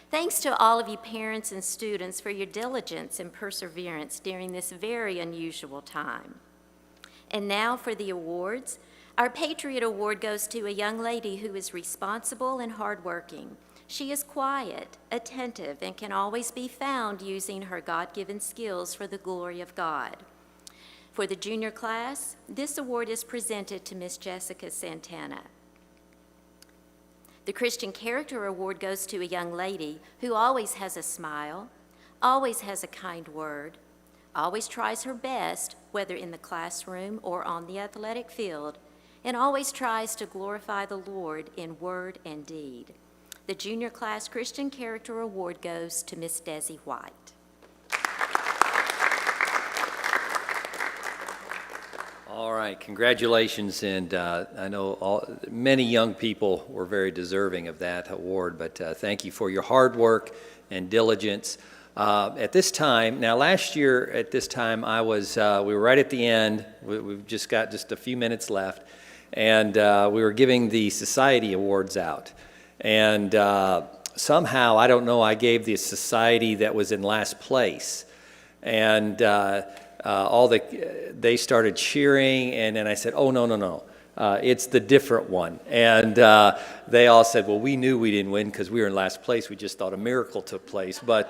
Thanks to all of you parents and students for your diligence and perseverance during this very unusual time. And now for the awards. Our Patriot Award goes to a young lady who is responsible and hardworking. She is quiet, attentive, and can always be found using her God-given skills for the glory of God. For the junior class, this award is presented to Miss Jessica Santana. The Christian Character Award goes to a young lady who always has a smile, always has a kind word, always tries her best, whether in the classroom or on the athletic field, and always tries to glorify the Lord in word and deed. The Junior Class Christian Character Award goes to Miss Desi White. All right, congratulations, and I know many young people were very deserving of that award, but thank you for your hard work and diligence. At this time, now last year at this time, we were right at the end. We've just got just a few minutes left, and we were giving the society awards out. And somehow, I don't know, I gave the society that was in last place. And they started cheering, and then I said, oh, no. It's the different one. And they all said, well, we knew we didn't win because we were in last place. We just thought a miracle took place. But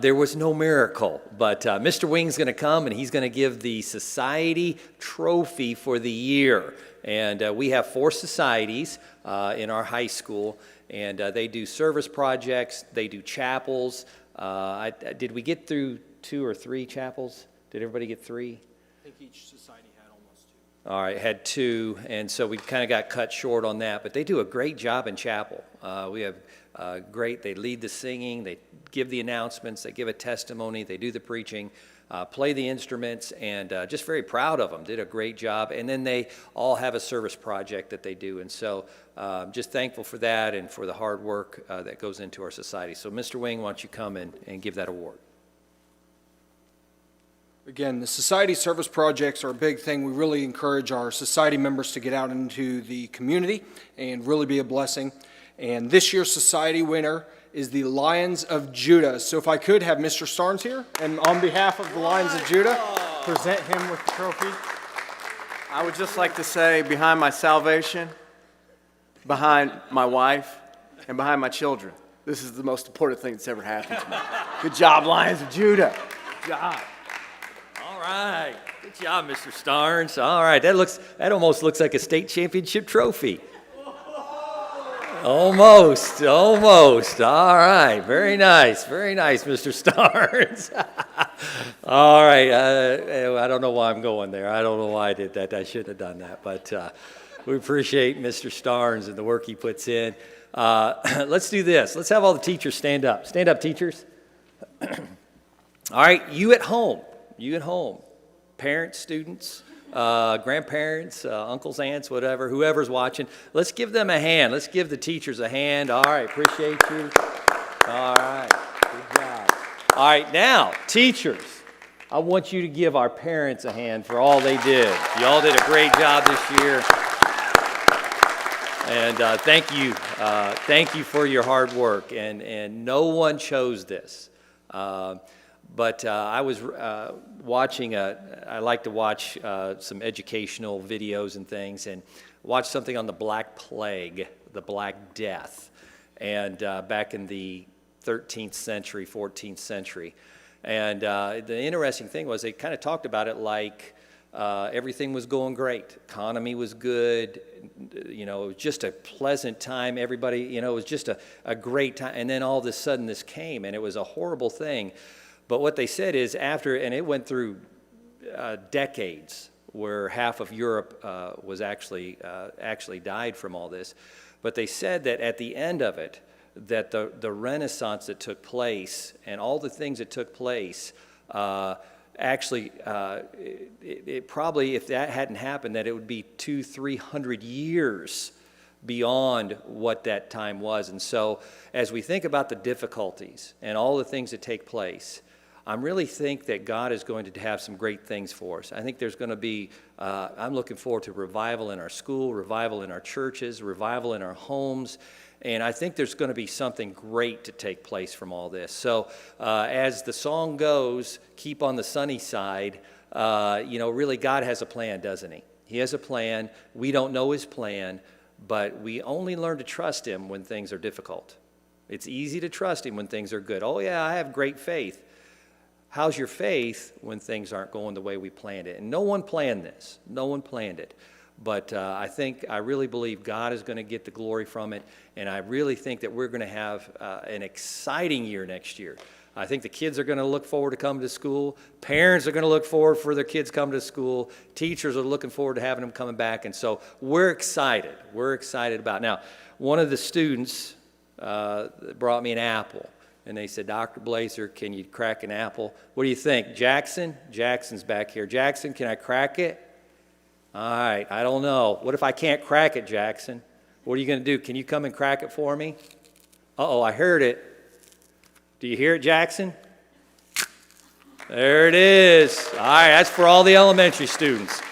there was no miracle. But Mr. Wing's going to come, and he's going to give the society trophy for the year. And we have 4 societies in our high school, and they do service projects. They do chapels. Did we get through 2 or 3 chapels? Did everybody get 3? I think each society had almost 2. All right, had 2, and so we kind of got cut short on that. But they do a great job in chapel. We have they lead the singing, they give the announcements, they give a testimony, they do the preaching, play the instruments, and just very proud of them. Did a great job. And then they all have a service project that they do. And so just thankful for that and for the hard work that goes into our society. So Mr. Wing, why don't you come and give that award? Again, the society service projects are a big thing. We really encourage our society members to get out into the community and really be a blessing. And this year's society winner is the Lions of Judah. So if I could have Mr. Starnes here, and on behalf of the Lions of Judah, present him with the trophy. I would just like to say, behind my salvation, behind my wife, and behind my children, this is the most important thing that's ever happened to me. Good job, Lions of Judah. Good job. All right. Good job, Mr. Starnes. All right. That almost looks like a state championship trophy. Almost. All right. Very nice, Mr. Starnes. All right. I don't know why I'm going there. I don't know why I did that. I shouldn't have done that. But we appreciate Mr. Starnes and the work he puts in. Let's do this. Let's have all the teachers stand up. Stand up, teachers. All right. You at home, parents, students, grandparents, uncles, aunts, whatever, whoever's watching, let's give them a hand. Let's give the teachers a hand. All right, appreciate you. All right, good job. All right, now, teachers, I want you to give our parents a hand for all they did. You all did a great job this year. And thank you for your hard work. And no one chose this. But I was watching, I like to watch some educational videos and things, and watch something on the Black Plague, the Black Death, and back in the 13th century, 14th century. And the interesting thing was they kind of talked about it like everything was going great. Economy was good. You know, it was just a pleasant time. Everybody, you know, it was just a great time. And then all of a sudden this came, and it was a horrible thing. But what they said is after, and it went through decades where half of Europe was actually died from all this. But they said that at the end of it, that the Renaissance that took place and all the things that took place, it probably, if that hadn't happened, that it would be 200-300 years beyond what that time was. And so as we think about the difficulties and all the things that take place, I really think that God is going to have some great things for us. I think there's going to be, I'm looking forward to revival in our school, revival in our churches, revival in our homes, and I think there's going to be something great to take place from all this. So as the song goes, keep on the sunny side, you know, really God has a plan, doesn't he? He has a plan. We don't know his plan, but we only learn to trust him when things are difficult. It's easy to trust him when things are good. Oh yeah, I have great faith. How's your faith when things aren't going the way we planned it? And no one planned this. No one planned it. But I really believe God is going to get the glory from it. And I really think that we're going to have an exciting year next year. I think the kids are going to look forward to coming to school. Parents are going to look forward for their kids coming to school. Teachers are looking forward to having them coming back. And so we're excited. We're excited about it. Now, one of the students brought me an apple. And they said, Dr. Blazer, can you crack an apple? What do you think? Jackson? Jackson's back here. Jackson, can I crack it? All right, I don't know. What if I can't crack it, Jackson? What are you going to do? Can you come and crack it for me? Uh-oh, I heard it. Do you hear it, Jackson? There it is. All right, that's for all the elementary students.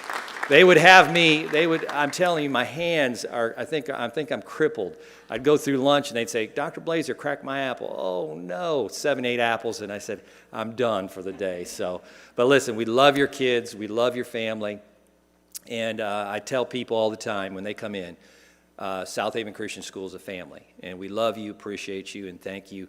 They would have me, I'm telling you, my hands are, I think I'm crippled. I'd go through lunch and they'd say, Dr. Blazer, crack my apple. Oh no, 7, 8 apples. And I said, I'm done for the day. So, but listen, we love your kids. We love your family. And I tell people all the time when they come in, South Haven Christian School is a family. And we love you, appreciate you, and thank you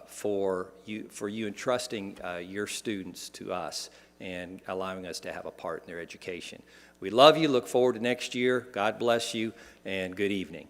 for you entrusting your students to us and allowing us to have a part in their education. We love you, look forward to next year. God bless you, and good evening.